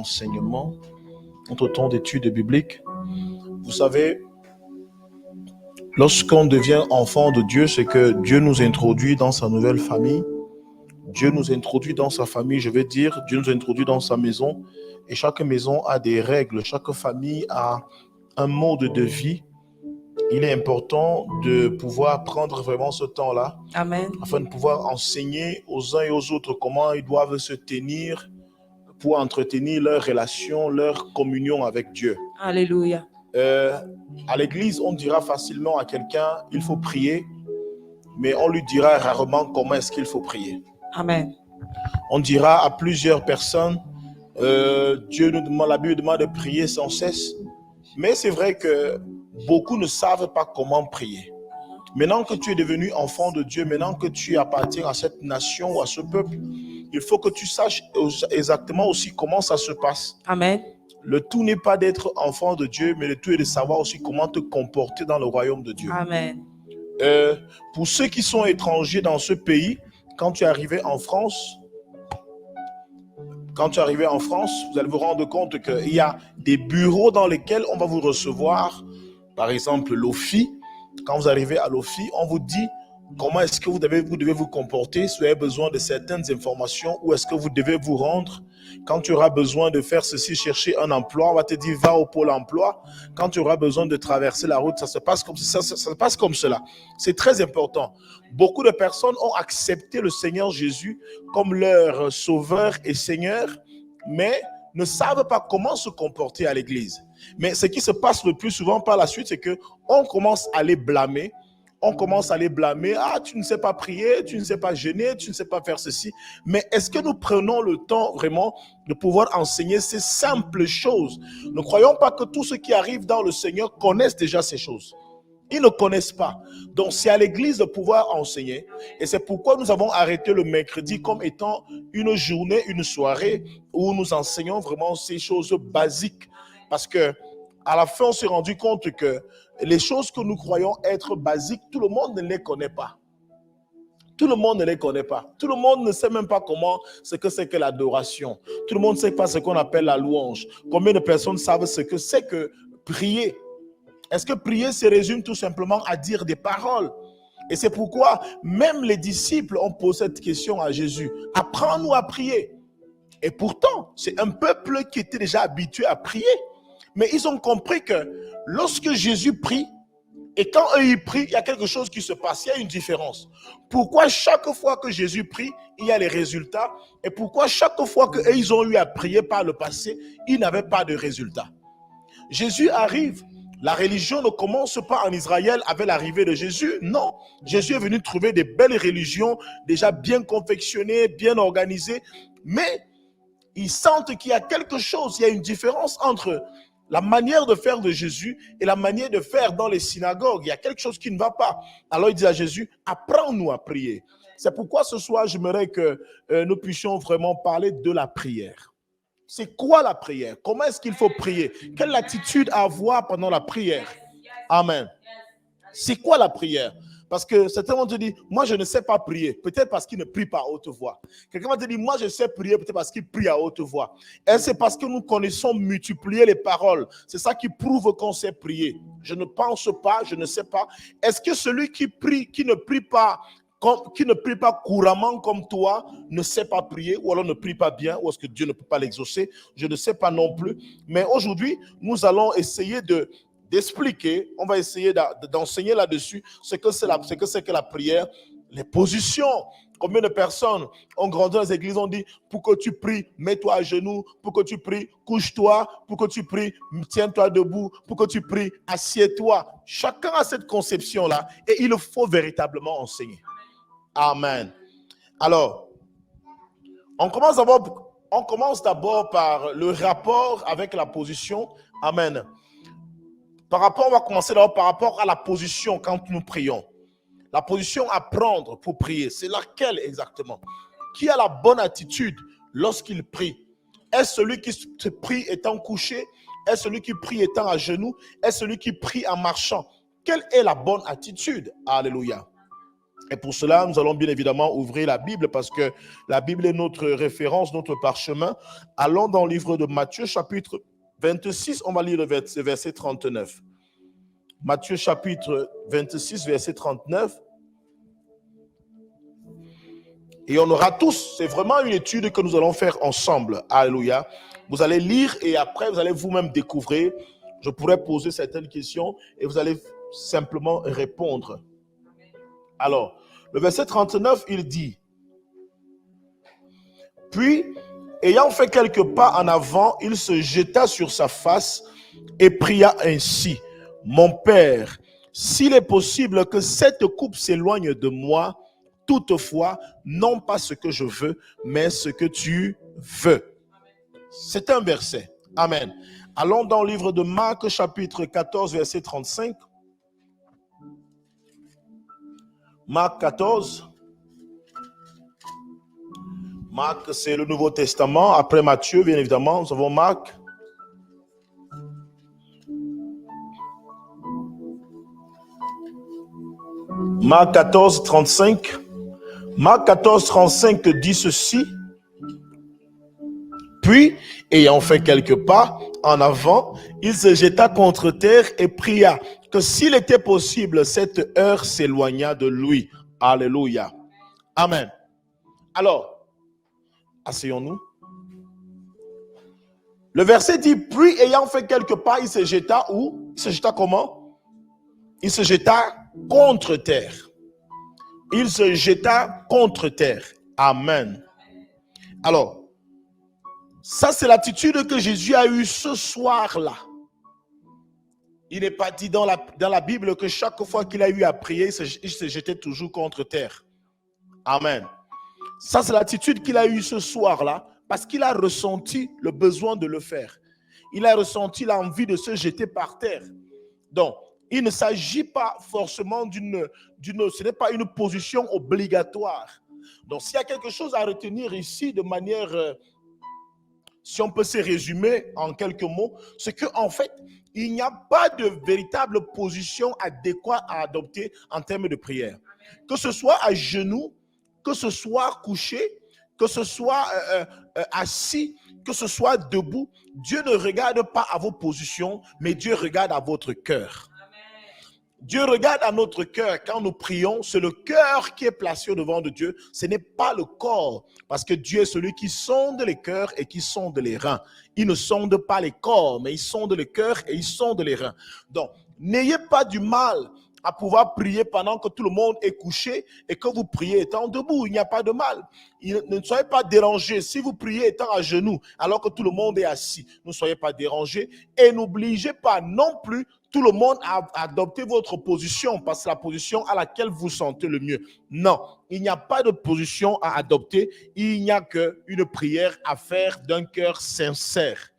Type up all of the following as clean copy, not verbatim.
d'enseignement, notre temps d'études bibliques. Vous savez, lorsqu'on devient enfant de Dieu, c'est que Dieu nous introduit dans sa nouvelle famille. Dieu nous introduit dans sa famille, je veux dire, Dieu nous introduit dans sa maison. Et chaque maison a des règles, chaque famille a un mode de vie. Il est important de pouvoir prendre vraiment ce temps-là. Amen. Afin de pouvoir enseigner aux uns et aux autres comment ils doivent se tenir pour entretenir leur relation, leur communion avec Dieu. Alléluia. À l'église, on dira facilement à quelqu'un, il faut prier, mais on lui dira rarement comment est-ce qu'il faut prier. Amen. On dira à plusieurs personnes, Dieu nous demande, la Bible demande de prier sans cesse, mais c'est vrai que beaucoup ne savent pas comment prier. Maintenant que tu es devenu enfant de Dieu, maintenant que tu appartiens à cette nation ou à ce peuple, il faut que tu saches exactement aussi comment ça se passe. Amen. Le tout n'est pas d'être enfant de Dieu, mais le tout est de savoir aussi comment te comporter dans le royaume de Dieu. Amen. Pour ceux qui sont étrangers dans ce pays, quand tu es arrivé en France, vous allez vous rendre compte qu'il y a des bureaux dans lesquels on va vous recevoir. Par exemple, l'OFI. Quand vous arrivez à l'OFI, on vous dit comment est-ce que vous devez vous comporter si vous avez besoin de certaines informations, où est-ce que vous devez vous rendre. Quand tu auras besoin de faire ceci, chercher un emploi, on va te dire va au pôle emploi. Quand tu auras besoin de traverser la route, ça se passe comme ça se passe comme cela. C'est très important. Beaucoup de personnes ont accepté le Seigneur Jésus comme leur sauveur et Seigneur, mais ne savent pas comment se comporter à l'église. Mais ce qui se passe le plus souvent par la suite, c'est qu'on commence à les blâmer. On commence à les blâmer. Ah, tu ne sais pas prier, tu ne sais pas jeûner, tu ne sais pas faire ceci. Mais est-ce que nous prenons le temps vraiment de pouvoir enseigner ces simples choses? Ne croyons pas que tous ceux qui arrivent dans le Seigneur connaissent déjà ces choses. Ils ne connaissent pas. Donc, c'est à l'église de pouvoir enseigner. Et c'est pourquoi nous avons arrêté le mercredi comme étant une journée, une soirée où nous enseignons vraiment ces choses basiques. Parce que à la fin, on s'est rendu compte que les choses que nous croyons être basiques, tout le monde ne les connaît pas. Tout le monde ne les connaît pas. Tout le monde ne sait même pas ce que c'est que l'adoration. Tout le monde ne sait pas ce qu'on appelle la louange. Combien de personnes savent ce que c'est que prier? Est-ce que prier se résume tout simplement à dire des paroles? Et c'est pourquoi même les disciples ont posé cette question à Jésus. Apprends-nous à prier. Et pourtant, c'est un peuple qui était déjà habitué à prier. Mais ils ont compris que lorsque Jésus prie, et quand eux ils prient, il y a quelque chose qui se passe, il y a une différence. Pourquoi chaque fois que Jésus prie, il y a les résultats? Et pourquoi chaque fois qu'eux ils ont eu à prier par le passé, ils n'avaient pas de résultats? Jésus arrive. La religion ne commence pas en Israël avec l'arrivée de Jésus. Non, Jésus est venu trouver des belles religions déjà bien confectionnées, bien organisées. Mais ils sentent qu'il y a quelque chose, il y a une différence entre la manière de faire de Jésus et la manière de faire dans les synagogues. Il y a quelque chose qui ne va pas. Alors il dit à Jésus, apprends-nous à prier. C'est pourquoi ce soir, j'aimerais que nous puissions vraiment parler de la prière. C'est quoi la prière? Comment est-ce qu'il faut prier? Quelle attitude avoir pendant la prière? Amen. C'est quoi la prière? Parce que certains vont te dire, moi je ne sais pas prier. Peut-être parce qu'ils ne prient pas à haute voix. Quelqu'un va te dire, moi je sais prier, peut-être parce qu'il prie à haute voix. Et c'est parce que nous connaissons multiplier les paroles. C'est ça qui prouve qu'on sait prier. Je ne pense pas, je ne sais pas. Est-ce que celui qui prie, qui ne prie pas couramment comme toi, ne sait pas prier, ou alors ne prie pas bien, ou est-ce que Dieu ne peut pas l'exaucer? Je ne sais pas non plus. Mais aujourd'hui, nous allons essayer d'expliquer, on va essayer d'enseigner là-dessus ce que c'est que la prière, les positions. Combien de personnes ont grandi dans les églises, on dit, pour que tu pries, mets-toi à genoux, pour que tu pries, couche-toi, pour que tu pries, tiens-toi debout, pour que tu pries, assieds-toi. Chacun a cette conception-là et il faut véritablement enseigner. Amen. Alors, on commence d'abord par le rapport avec la position. Amen. On va commencer d'abord par rapport à la position quand nous prions. La position à prendre pour prier, c'est laquelle exactement? Qui a la bonne attitude lorsqu'il prie? Est-ce celui qui prie étant couché? Est-ce celui qui prie étant à genoux? Est-ce celui qui prie en marchant? Quelle est la bonne attitude? Alléluia. Et pour cela, nous allons bien évidemment ouvrir la Bible parce que la Bible est notre référence, notre parchemin. Allons dans le livre de Matthieu, chapitre 26, on va lire le verset 39. Matthieu, chapitre 26, verset 39. Et on aura tous, c'est vraiment une étude que nous allons faire ensemble. Alléluia. Vous allez lire et après, vous allez vous-même découvrir. Je pourrais poser certaines questions et vous allez simplement répondre. Alors, le verset 39, il dit, « Puis, ayant fait quelques pas en avant, il se jeta sur sa face et pria ainsi, « Mon Père, s'il est possible que cette coupe s'éloigne de moi, toutefois, non pas ce que je veux, mais ce que tu veux. » C'est un verset. Amen. Allons dans le livre de Marc, chapitre 14, verset 35. Marc 14. Marc, c'est le Nouveau Testament. Après Matthieu, bien évidemment, nous avons Marc. Marc 14, 35. Marc 14, 35 dit ceci. Puis, ayant fait quelques pas en avant, il se jeta contre terre et pria que s'il était possible, cette heure s'éloignât de lui. Alléluia. Amen. Alors, asseyons-nous. Le verset dit, puis ayant fait quelques pas, il se jeta où? Il se jeta comment? Il se jeta contre terre. Il se jeta contre terre. Amen. Alors, ça c'est l'attitude que Jésus a eue ce soir-là. Il n'est pas dit dans la Bible que chaque fois qu'il a eu à prier, il se jetait toujours contre terre. Amen. Ça c'est l'attitude qu'il a eue ce soir-là parce qu'il a ressenti le besoin de le faire. Il a ressenti l'envie de se jeter par terre. Donc, il ne s'agit pas forcément ce n'est pas une position obligatoire. Donc, s'il y a quelque chose à retenir ici de manière, si on peut se résumer en quelques mots, c'est qu'en fait, il n'y a pas de véritable position adéquate à adopter en termes de prière. Que ce soit à genoux, que ce soit couché, que ce soit assis, que ce soit debout, Dieu ne regarde pas à vos positions, mais Dieu regarde à votre cœur. Dieu regarde à notre cœur quand nous prions, c'est le cœur qui est placé devant de Dieu, ce n'est pas le corps, parce que Dieu est celui qui sonde les cœurs et qui sonde les reins. Il ne sonde pas les corps, mais il sonde le cœur et il sonde les reins. Donc, n'ayez pas du mal à pouvoir prier pendant que tout le monde est couché et que vous priez étant debout. Il n'y a pas de mal. Ne soyez pas dérangés. Si vous priez étant à genoux alors que tout le monde est assis, ne soyez pas dérangés et n'obligez pas non plus tout le monde à adopter votre position parce que c'est la position à laquelle vous sentez le mieux. Non, il n'y a pas de position à adopter. Il n'y a qu'une prière à faire d'un cœur sincère.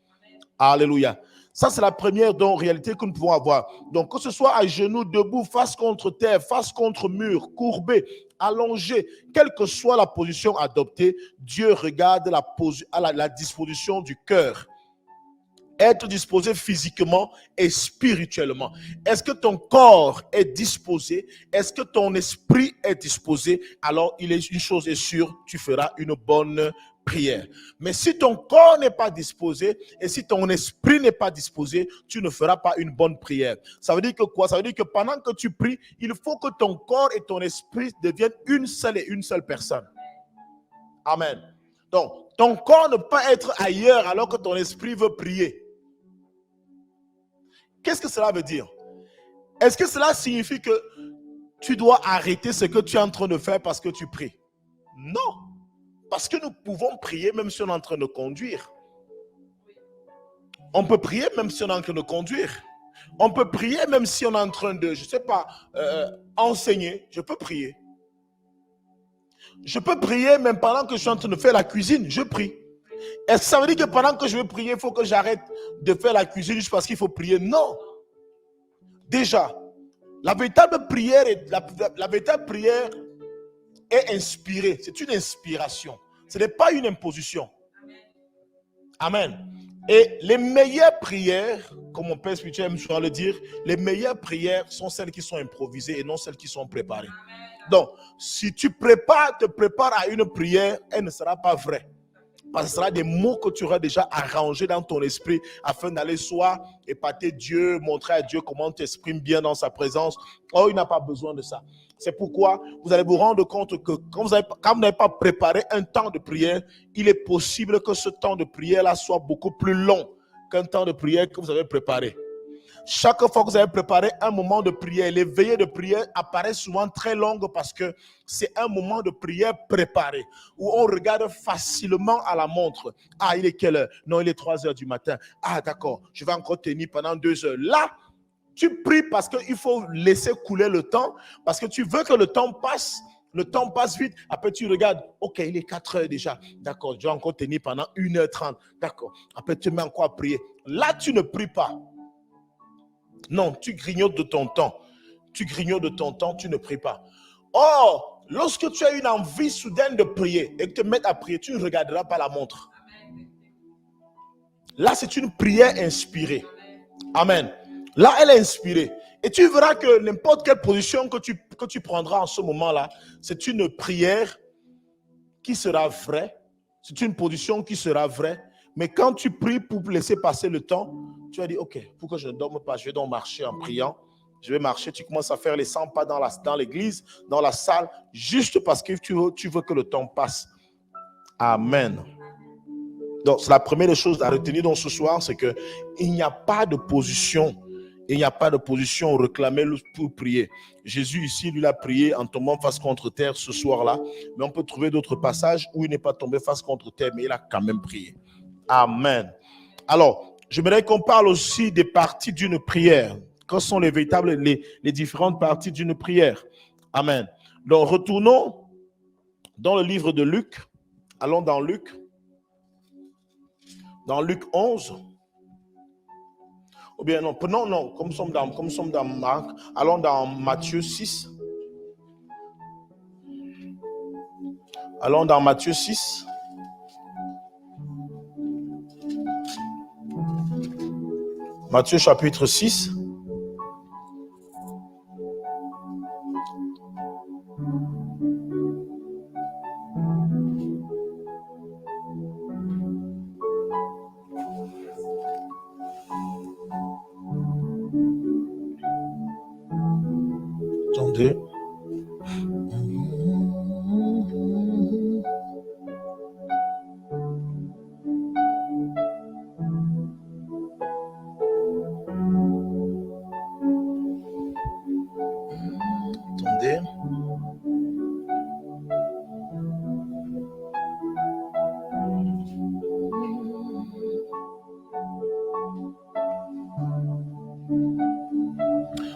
Alléluia. Ça, c'est la première réalité que nous pouvons avoir. Donc, que ce soit à genoux, debout, face contre terre, face contre mur, courbé, allongé, quelle que soit la position adoptée, Dieu regarde la disposition du cœur. Être disposé physiquement et spirituellement. Est-ce que ton corps est disposé? Est-ce que ton esprit est disposé? Alors, une chose est sûre, tu feras une bonne prière. Mais si ton corps n'est pas disposé et si ton esprit n'est pas disposé, tu ne feras pas une bonne prière. Ça veut dire que quoi? Ça veut dire que pendant que tu pries, il faut que ton corps et ton esprit deviennent une seule personne. Amen. Donc, ton corps ne peut pas être ailleurs alors que ton esprit veut prier. Qu'est-ce que cela veut dire? Est-ce que cela signifie que tu dois arrêter ce que tu es en train de faire parce que tu pries? Non. Parce que nous pouvons prier même si on est en train de conduire. On peut prier même si on est en train de conduire. On peut prier même si on est en train de, je ne sais pas, enseigner. Je peux prier. Je peux prier même pendant que je suis en train de faire la cuisine. Je prie. Est-ce que ça veut dire que pendant que je veux prier, il faut que j'arrête de faire la cuisine juste parce qu'il faut prier? Non. Déjà, la véritable prière est inspirée. C'est une inspiration. Ce n'est pas une imposition. Amen. Et les meilleures prières, comme mon père spirituel aime souvent le dire, les meilleures prières sont celles qui sont improvisées et non celles qui sont préparées. Donc, si tu te prépares à une prière, elle ne sera pas vraie. Parce que ce sera des mots que tu auras déjà arrangés dans ton esprit afin d'aller soit épater Dieu, montrer à Dieu comment tu t'exprimes bien dans sa présence. Oh, il n'a pas besoin de ça. C'est pourquoi vous allez vous rendre compte que quand vous n'avez pas préparé un temps de prière, il est possible que ce temps de prière-là soit beaucoup plus long qu'un temps de prière que vous avez préparé. Chaque fois que vous avez préparé un moment de prière, les veillées de prière apparaissent souvent très longues parce que c'est un moment de prière préparé où on regarde facilement à la montre. Ah, il est quelle heure? Non, il est 3 heures du matin. Ah, d'accord, je vais encore tenir pendant 2 heures. Là, tu pries parce qu'il faut laisser couler le temps, parce que tu veux que le temps passe. Le temps passe vite. Après, tu regardes. OK, il est 4 heures déjà. D'accord, je vais encore tenir pendant 1h30. D'accord. Après, tu mets encore à prier. Là, tu ne pries pas. Non, tu grignotes de ton temps. Tu grignotes de ton temps, tu ne pries pas. Or, lorsque tu as une envie soudaine de prier et que tu te mets à prier, tu ne regarderas pas la montre. Là, c'est une prière inspirée. Amen. Là, elle est inspirée. Et tu verras que n'importe quelle position que tu prendras en ce moment-là, c'est une prière qui sera vraie. C'est une position qui sera vraie. Mais quand tu pries pour laisser passer le temps, tu vas dire, OK, pour que je ne dorme pas, je vais donc marcher en priant. Je vais marcher, tu commences à faire les 100 pas dans l'église, dans la salle, juste parce que tu veux que le temps passe. Amen. Donc, c'est la première des choses à retenir dans ce soir, c'est qu'il n'y a pas de position. Il n'y a pas de position réclamée pour prier. Jésus ici, lui, a prié en tombant face contre terre ce soir-là. Mais on peut trouver d'autres passages où il n'est pas tombé face contre terre, mais il a quand même prié. Amen. Alors, j'aimerais qu'on parle aussi des parties d'une prière. Quelles sont les différentes parties d'une prière? Amen. Donc, retournons dans le livre de Luc. Allons dans Luc. Dans Luc 11. Ou bien non, comme nous sommes dans Marc, allons dans Matthieu 6. Allons dans Matthieu 6. Matthieu chapitre 6. Attendez.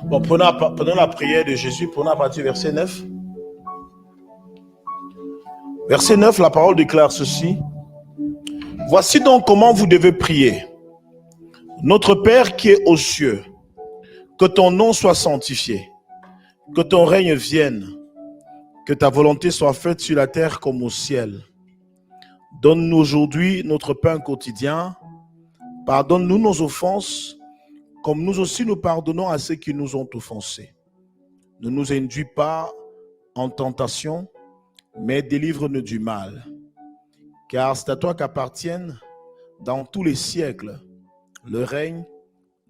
Bon, prenons la prière de Jésus, prenons à partir du verset 9. Verset 9, la parole déclare ceci. Voici donc comment vous devez prier. Notre Père qui est aux cieux, que ton nom soit sanctifié, que ton règne vienne, que ta volonté soit faite sur la terre comme au ciel. Donne-nous aujourd'hui notre pain quotidien. Pardonne-nous nos offenses, comme nous aussi nous pardonnons à ceux qui nous ont offensés. Ne nous induis pas en tentation, mais délivre-nous du mal. Car c'est à toi qu'appartiennent dans tous les siècles le règne,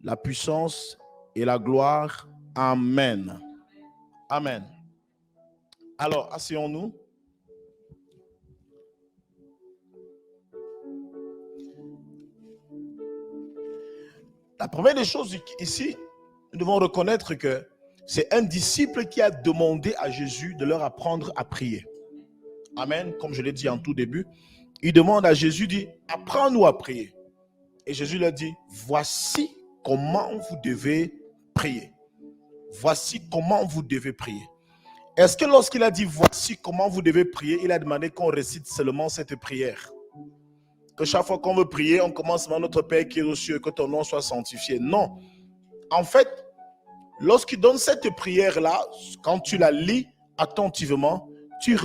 la puissance et la gloire. Amen. Amen. Alors, asseyons-nous. La première des choses ici, nous devons reconnaître que c'est un disciple qui a demandé à Jésus de leur apprendre à prier. Amen. Comme je l'ai dit en tout début, il demande à Jésus, dit, apprends-nous à prier. Et Jésus leur dit, voici comment vous devez prier. Voici comment vous devez prier. Est-ce que lorsqu'il a dit, voici comment vous devez prier, il a demandé qu'on récite seulement cette prière? Que chaque fois qu'on veut prier, on commence par notre Père qui est aux cieux, que ton nom soit sanctifié. Non. En fait, lorsqu'il donne cette prière-là, quand tu la lis attentivement, tu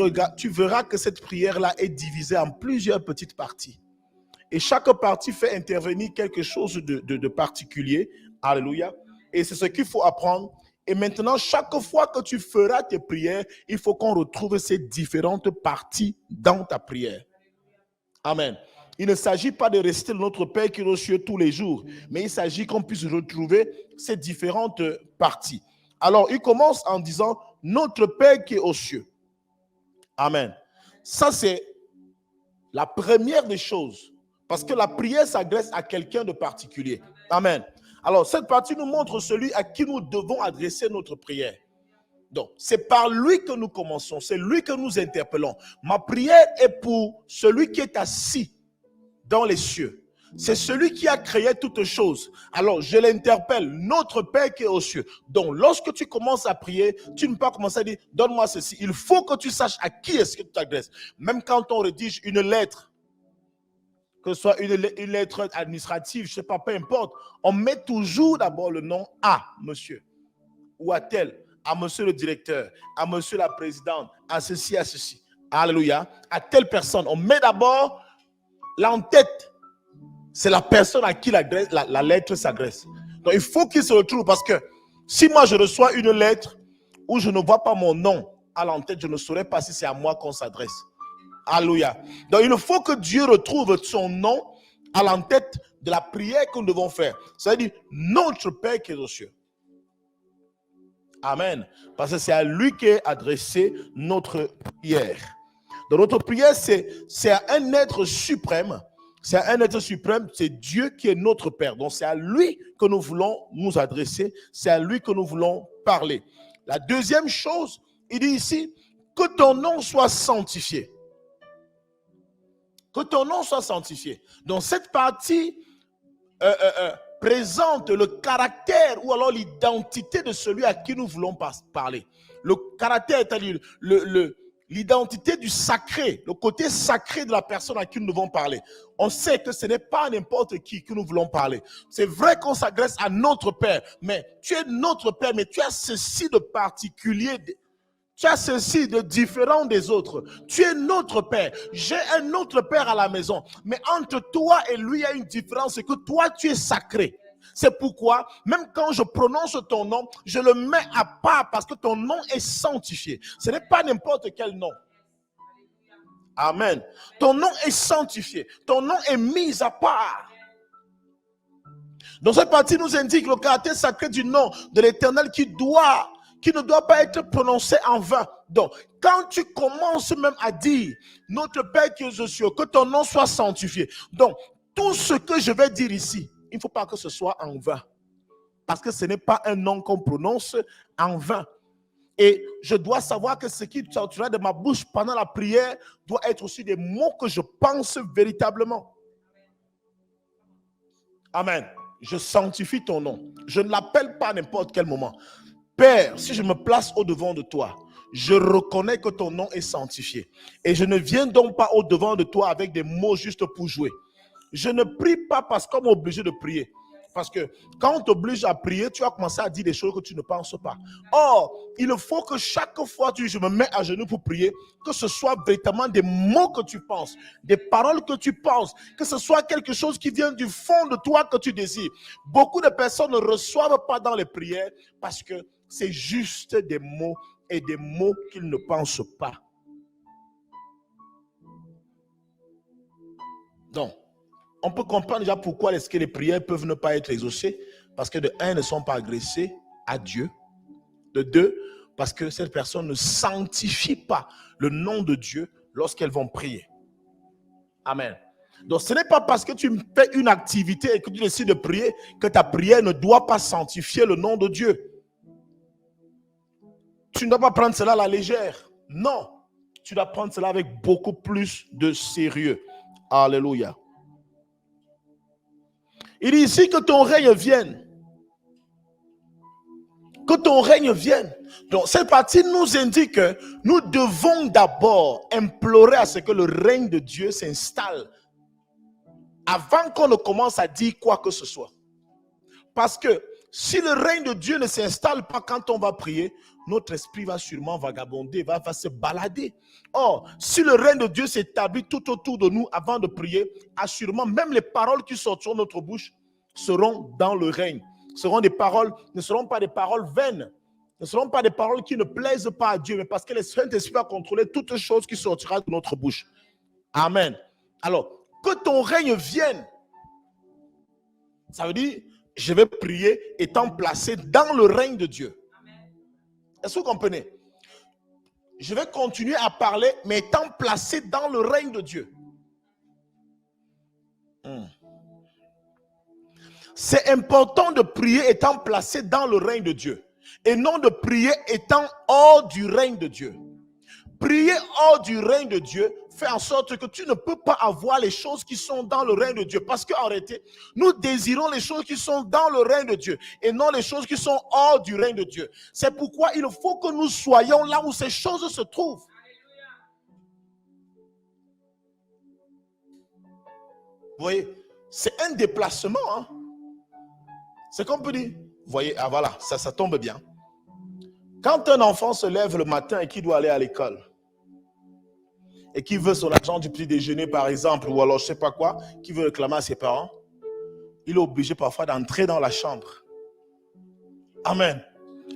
verras que cette prière-là est divisée en plusieurs petites parties. Et chaque partie fait intervenir quelque chose de particulier. Alléluia. Et c'est ce qu'il faut apprendre. Et maintenant, chaque fois que tu feras tes prières, il faut qu'on retrouve ces différentes parties dans ta prière. Amen. Il ne s'agit pas de rester notre Père qui est aux cieux tous les jours, mais il s'agit qu'on puisse retrouver ces différentes parties. Alors, il commence en disant notre Père qui est aux cieux. Amen. Ça, c'est la première des choses. Parce que la prière s'adresse à quelqu'un de particulier. Amen. Alors, cette partie nous montre celui à qui nous devons adresser notre prière. Donc, c'est par lui que nous commençons. C'est lui que nous interpellons. Ma prière est pour celui qui est assis dans les cieux. C'est celui qui a créé toutes choses. Alors, je l'interpelle, notre Père qui est aux cieux. Donc, lorsque tu commences à prier, tu ne peux pas commencer à dire, donne-moi ceci. Il faut que tu saches à qui est-ce que tu t'adresses. Même quand on rédige une lettre, que ce soit une lettre administrative, je ne sais pas, peu importe, on met toujours d'abord le nom à monsieur ou à tel, à monsieur le directeur, à monsieur la présidente, à ceci, à ceci. Alléluia. À telle personne. On met d'abord l'en-tête. C'est la personne à qui la lettre s'adresse. Donc, il faut qu'il se retrouve parce que si moi je reçois une lettre où je ne vois pas mon nom à l'en-tête, je ne saurais pas si c'est à moi qu'on s'adresse. Alléluia. Donc, il faut que Dieu retrouve son nom à l'en-tête de la prière que nous devons faire. C'est-à-dire, notre Père qui est aux cieux. Amen. Parce que c'est à lui qu'est adressée notre prière. Donc, notre prière, c'est à un être suprême. C'est à un être suprême, c'est Dieu qui est notre Père. Donc, c'est à lui que nous voulons nous adresser. C'est à lui que nous voulons parler. La deuxième chose, il dit ici, que ton nom soit sanctifié. Que ton nom soit sanctifié. Donc, cette partie présente le caractère ou alors l'identité de celui à qui nous voulons parler. Le caractère, c'est-à-dire l'identité du sacré, le côté sacré de la personne à qui nous devons parler. On sait que ce n'est pas n'importe qui que nous voulons parler. C'est vrai qu'on s'adresse à notre Père, mais tu es notre Père, mais tu as ceci de particulier. Tu as ceci de différent des autres. Tu es notre Père. J'ai un autre Père à la maison. Mais entre toi et lui, il y a une différence. C'est que toi, tu es sacré. C'est pourquoi, même quand je prononce ton nom, je le mets à part parce que ton nom est sanctifié. Ce n'est pas n'importe quel nom. Amen. Ton nom est sanctifié. Ton nom est mis à part. Donc cette partie nous indique le caractère sacré du nom de l'Éternel qui ne doit pas être prononcé en vain. Donc, quand tu commences même à dire, notre Père qui est aux cieux, que ton nom soit sanctifié. Donc, tout ce que je vais dire ici, il ne faut pas que ce soit en vain. Parce que ce n'est pas un nom qu'on prononce en vain. Et je dois savoir que ce qui sortira de ma bouche pendant la prière doit être aussi des mots que je pense véritablement. Amen. Je sanctifie ton nom. Je ne l'appelle pas à n'importe quel moment. Père, si je me place au-devant de toi, je reconnais que ton nom est sanctifié. Et je ne viens donc pas au-devant de toi avec des mots juste pour jouer. Je ne prie pas parce qu'on m'est obligé de prier. Parce que quand on t'oblige à prier, tu vas commencer à dire des choses que tu ne penses pas. Or, il faut que chaque fois que je me mets à genoux pour prier, que ce soit véritablement des mots que tu penses, des paroles que tu penses, que ce soit quelque chose qui vient du fond de toi que tu désires. Beaucoup de personnes ne reçoivent pas dans les prières parce que c'est juste des mots et des mots qu'ils ne pensent pas. Donc, on peut comprendre déjà pourquoi est-ce que les prières peuvent ne pas être exaucées. Parce que de un, elles ne sont pas agressées à Dieu. De deux, parce que cette personne ne sanctifie pas le nom de Dieu lorsqu'elles vont prier. Amen. Donc, ce n'est pas parce que tu fais une activité et que tu décides de prier que ta prière ne doit pas sanctifier le nom de Dieu. Tu ne dois pas prendre cela à la légère. Non, tu dois prendre cela avec beaucoup plus de sérieux. Alléluia. Il dit ici que ton règne vienne. Que ton règne vienne. Donc, cette partie nous indique que nous devons d'abord implorer à ce que le règne de Dieu s'installe avant qu'on ne commence à dire quoi que ce soit. Parce que si le règne de Dieu ne s'installe pas quand on va prier, notre esprit va sûrement vagabonder, va se balader. Or, si le règne de Dieu s'établit tout autour de nous avant de prier, assurément, même les paroles qui sortiront de notre bouche seront dans le règne. Ne seront pas des paroles vaines, ne seront pas des paroles qui ne plaisent pas à Dieu, mais parce que le Saint-Esprit a contrôlé toutes choses qui sortiront de notre bouche. Amen. Alors, que ton règne vienne. Ça veut dire, je vais prier étant placé dans le règne de Dieu. Est-ce que vous comprenez? Je vais continuer à parler, mais étant placé dans le règne de Dieu. C'est important de prier étant placé dans le règne de Dieu et non de prier étant hors du règne de Dieu. Prier hors du règne de Dieu fait en sorte que tu ne peux pas avoir les choses qui sont dans le règne de Dieu. Parce qu'en réalité, nous désirons les choses qui sont dans le règne de Dieu et non les choses qui sont hors du règne de Dieu. C'est pourquoi il faut que nous soyons là où ces choses se trouvent. Vous voyez, c'est un déplacement. Hein? C'est comme on peut dire, vous voyez, ah voilà, ça tombe bien. Quand un enfant se lève le matin et qu'il doit aller à l'école, et qui veut son argent du petit déjeuner par exemple, ou alors je ne sais pas quoi, qui veut réclamer à ses parents, il est obligé parfois d'entrer dans la chambre. Amen.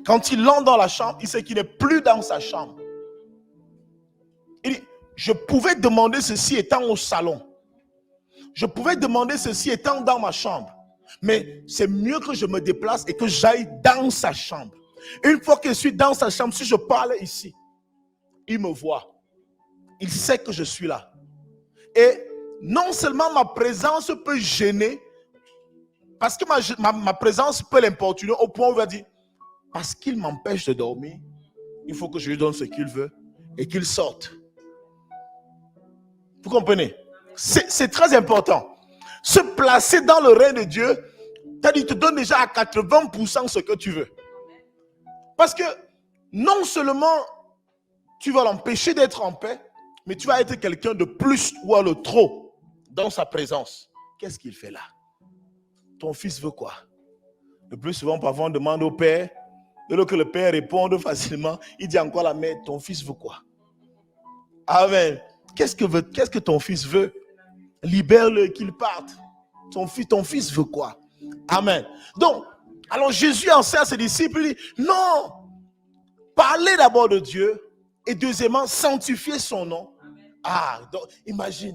Quand il entre dans la chambre, il sait qu'il n'est plus dans sa chambre. Il dit, je pouvais demander ceci étant au salon. Je pouvais demander ceci étant dans ma chambre. Mais c'est mieux que je me déplace et que j'aille dans sa chambre. Une fois que je suis dans sa chambre, si je parle ici, il me voit. Il sait que je suis là. Et non seulement ma présence peut gêner, parce que ma présence peut l'importuner au point où il va dire, parce qu'il m'empêche de dormir, il faut que je lui donne ce qu'il veut et qu'il sorte. Vous comprenez? C'est très important. Se placer dans le règne de Dieu, il te donne déjà à 80% ce que tu veux. Parce que non seulement tu vas l'empêcher d'être en paix, mais tu vas être quelqu'un de plus ou à le trop dans sa présence. Qu'est-ce qu'il fait là? Ton fils veut quoi? Le plus souvent, parfois, on demande au père, de que le père réponde facilement, il dit encore à la mère, ton fils veut quoi? Amen. Qu'est-ce que ton fils veut? Libère-le, qu'il parte. Ton fils veut quoi? Amen. Donc, alors Jésus enseigne à ses disciples, il dit, non, parlez d'abord de Dieu et deuxièmement, sanctifier son nom. Ah, donc imagine,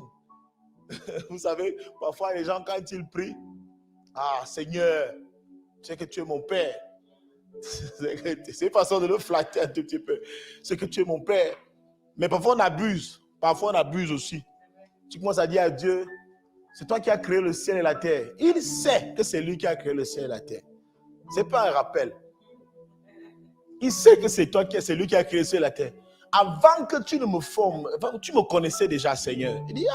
vous savez, parfois les gens quand ils prient, ah Seigneur, tu sais que tu es mon Père. C'est une façon de le flatter un tout petit peu. C'est que tu es mon Père. Mais parfois on abuse aussi. Tu commences à dire à Dieu, c'est toi qui as créé le ciel et la terre. Il sait que c'est lui qui a créé le ciel et la terre. Ce n'est pas un rappel. Il sait que c'est lui qui a créé le ciel et la terre. Avant que tu ne me formes, tu me connaissais déjà, Seigneur. Il dit,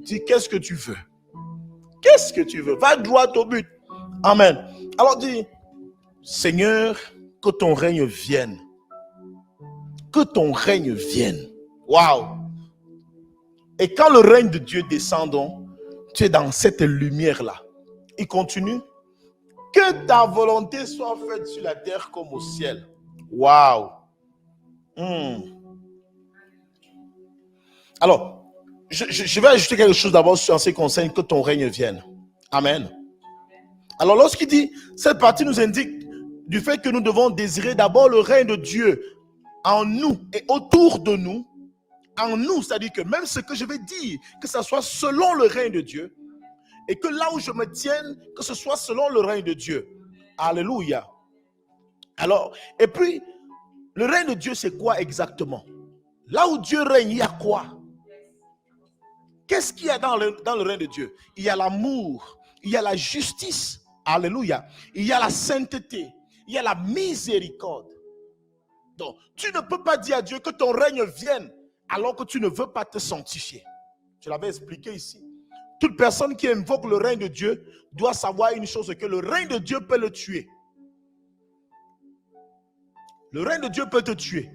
dis, qu'est-ce que tu veux? Qu'est-ce que tu veux? Va droit au but. Amen. Alors dis, Seigneur, que ton règne vienne. Que ton règne vienne. Waouh! Et quand le règne de Dieu descend, donc, tu es dans cette lumière-là. Il continue. Que ta volonté soit faite sur la terre comme au ciel. Waouh! Alors, je vais ajouter quelque chose d'abord en ce qui concerne que ton règne vienne. Amen. Alors, lorsqu'il dit, cette partie nous indique du fait que nous devons désirer d'abord le règne de Dieu en nous et autour de nous. En nous, c'est-à-dire que même ce que je vais dire, que ça soit selon le règne de Dieu, et que là où je me tienne, que ce soit selon le règne de Dieu. Alléluia. Alors, et puis, le règne de Dieu, c'est quoi exactement? Là où Dieu règne, il y a quoi? Qu'est-ce qu'il y a dans le règne de Dieu? Il y a l'amour, il y a la justice. Alléluia. Il y a la sainteté, il y a la miséricorde. Donc, tu ne peux pas dire à Dieu que ton règne vienne alors que tu ne veux pas te sanctifier. Je l'avais expliqué ici. Toute personne qui invoque le règne de Dieu doit savoir une chose, que le règne de Dieu peut le tuer. Le règne de Dieu peut te tuer.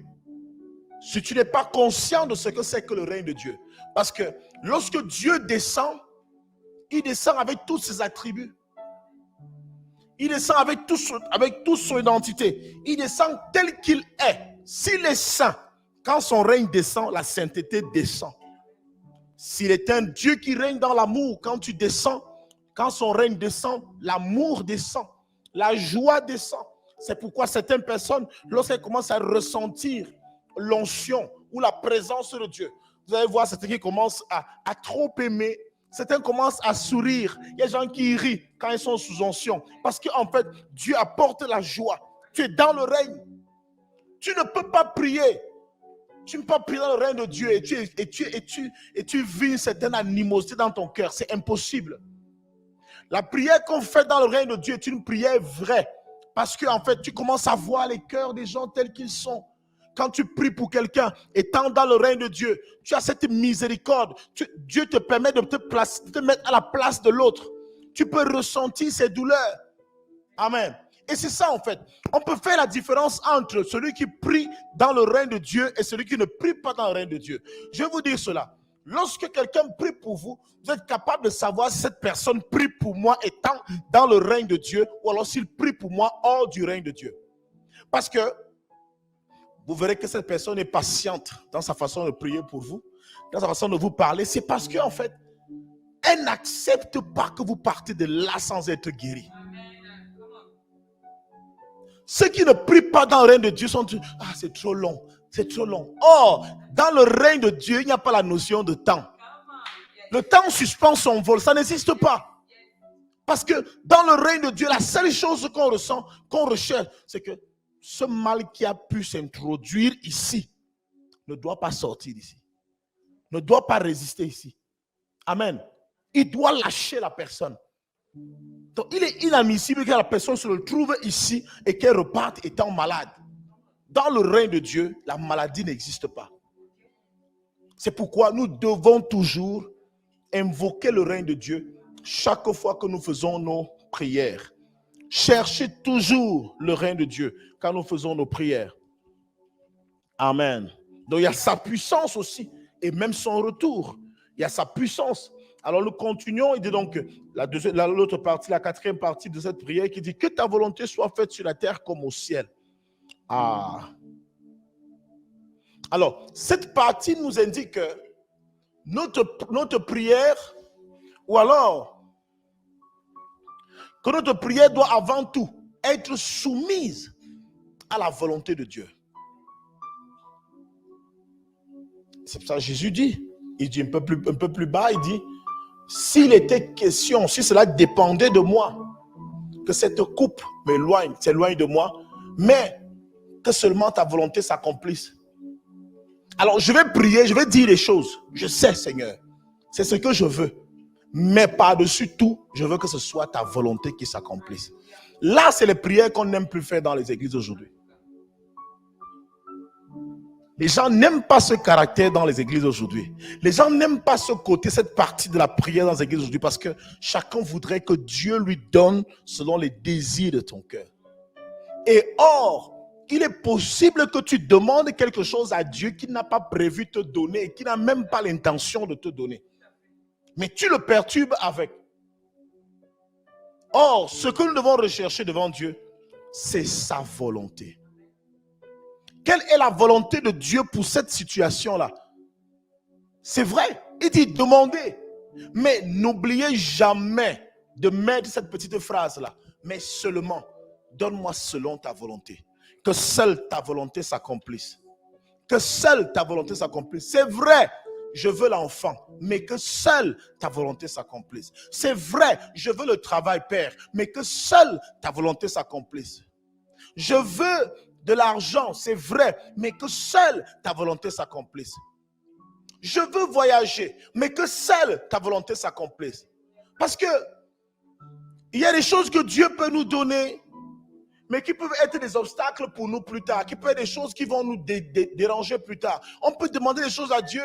Si tu n'es pas conscient de ce que c'est que le règne de Dieu. Parce que lorsque Dieu descend, il descend avec tous ses attributs. Il descend avec toute son identité. Il descend tel qu'il est. S'il est saint, quand son règne descend, la sainteté descend. S'il est un Dieu qui règne dans l'amour, quand tu descends, quand son règne descend, l'amour descend, la joie descend, C'est pourquoi certaines personnes, lorsqu'elles commencent à ressentir l'onction ou la présence de Dieu, vous allez voir certains qui commencent à trop aimer, certains commencent à sourire. Il y a des gens qui rient quand ils sont sous onction. Parce qu'en fait, Dieu apporte la joie. Tu es dans le règne. Tu ne peux pas prier. Tu ne peux pas prier dans le règne de Dieu et tu vis une certaine animosité dans ton cœur. C'est impossible. La prière qu'on fait dans le règne de Dieu est une prière vraie. Parce qu'en fait, tu commences à voir les cœurs des gens tels qu'ils sont. Quand tu pries pour quelqu'un, étant dans le règne de Dieu, tu as cette miséricorde. Dieu te permet de te mettre à la place de l'autre. Tu peux ressentir ses douleurs. Amen. Et c'est ça en fait. On peut faire la différence entre celui qui prie dans le règne de Dieu et celui qui ne prie pas dans le règne de Dieu. Je vais vous dire cela. Lorsque quelqu'un prie pour vous, vous êtes capable de savoir si cette personne prie pour moi étant dans le règne de Dieu ou alors s'il prie pour moi hors du règne de Dieu. Parce que vous verrez que cette personne est patiente dans sa façon de prier pour vous, dans sa façon de vous parler. C'est parce qu'en fait, elle n'accepte pas que vous partez de là sans être guéri. Ceux qui ne prient pas dans le règne de Dieu sont « Ah, c'est trop long, c'est trop long. » Or, dans le règne de Dieu, il n'y a pas la notion de temps. Le temps suspend son vol, ça n'existe pas. Parce que dans le règne de Dieu, la seule chose qu'on ressent, qu'on recherche, c'est que ce mal qui a pu s'introduire ici ne doit pas sortir d'ici. Ne doit pas résister ici. Amen. Il doit lâcher la personne. Donc, il est inadmissible que la personne se retrouve ici et qu'elle reparte étant malade. Dans le règne de Dieu, la maladie n'existe pas. C'est pourquoi nous devons toujours invoquer le règne de Dieu chaque fois que nous faisons nos prières. Cherchez toujours le règne de Dieu quand nous faisons nos prières. Amen. Donc il y a sa puissance aussi et même son retour. Il y a sa puissance. Alors nous continuons. Il dit donc l'autre partie, la quatrième partie de cette prière qui dit que ta volonté soit faite sur la terre comme au ciel. Ah. Alors cette partie nous indique que notre prière, ou alors que notre prière doit avant tout être soumise à la volonté de Dieu. C'est pour ça que Jésus dit, il dit un peu plus bas, il dit, s'il était question, si cela dépendait de moi, que cette coupe s'éloigne de moi, mais que seulement ta volonté s'accomplisse. Alors je vais prier, je vais dire les choses. Je sais, Seigneur, c'est ce que je veux. Mais par-dessus tout, je veux que ce soit ta volonté qui s'accomplisse. Là, c'est les prières qu'on n'aime plus faire dans les églises aujourd'hui. Les gens n'aiment pas ce caractère dans les églises aujourd'hui. Les gens n'aiment pas ce côté, cette partie de la prière dans les églises aujourd'hui parce que chacun voudrait que Dieu lui donne selon les désirs de ton cœur. Et or, il est possible que tu demandes quelque chose à Dieu qu'il n'a pas prévu te donner et qu'il n'a même pas l'intention de te donner. Mais tu le perturbes avec. Or, ce que nous devons rechercher devant Dieu, c'est sa volonté. Quelle est la volonté de Dieu pour cette situation-là? C'est vrai, il dit demandez. Mais n'oubliez jamais de mettre cette petite phrase-là. Mais seulement, donne-moi selon ta volonté. Que seule ta volonté s'accomplisse. Que seule ta volonté s'accomplisse. C'est vrai, je veux l'enfant, mais que seule ta volonté s'accomplisse. C'est vrai, je veux le travail, Père, mais que seule ta volonté s'accomplisse. Je veux de l'argent, c'est vrai, mais que seule ta volonté s'accomplisse. Je veux voyager, mais que seule ta volonté s'accomplisse. Parce que il y a des choses que Dieu peut nous donner, mais qui peuvent être des obstacles pour nous plus tard, qui peuvent être des choses qui vont nous déranger plus tard. On peut demander des choses à Dieu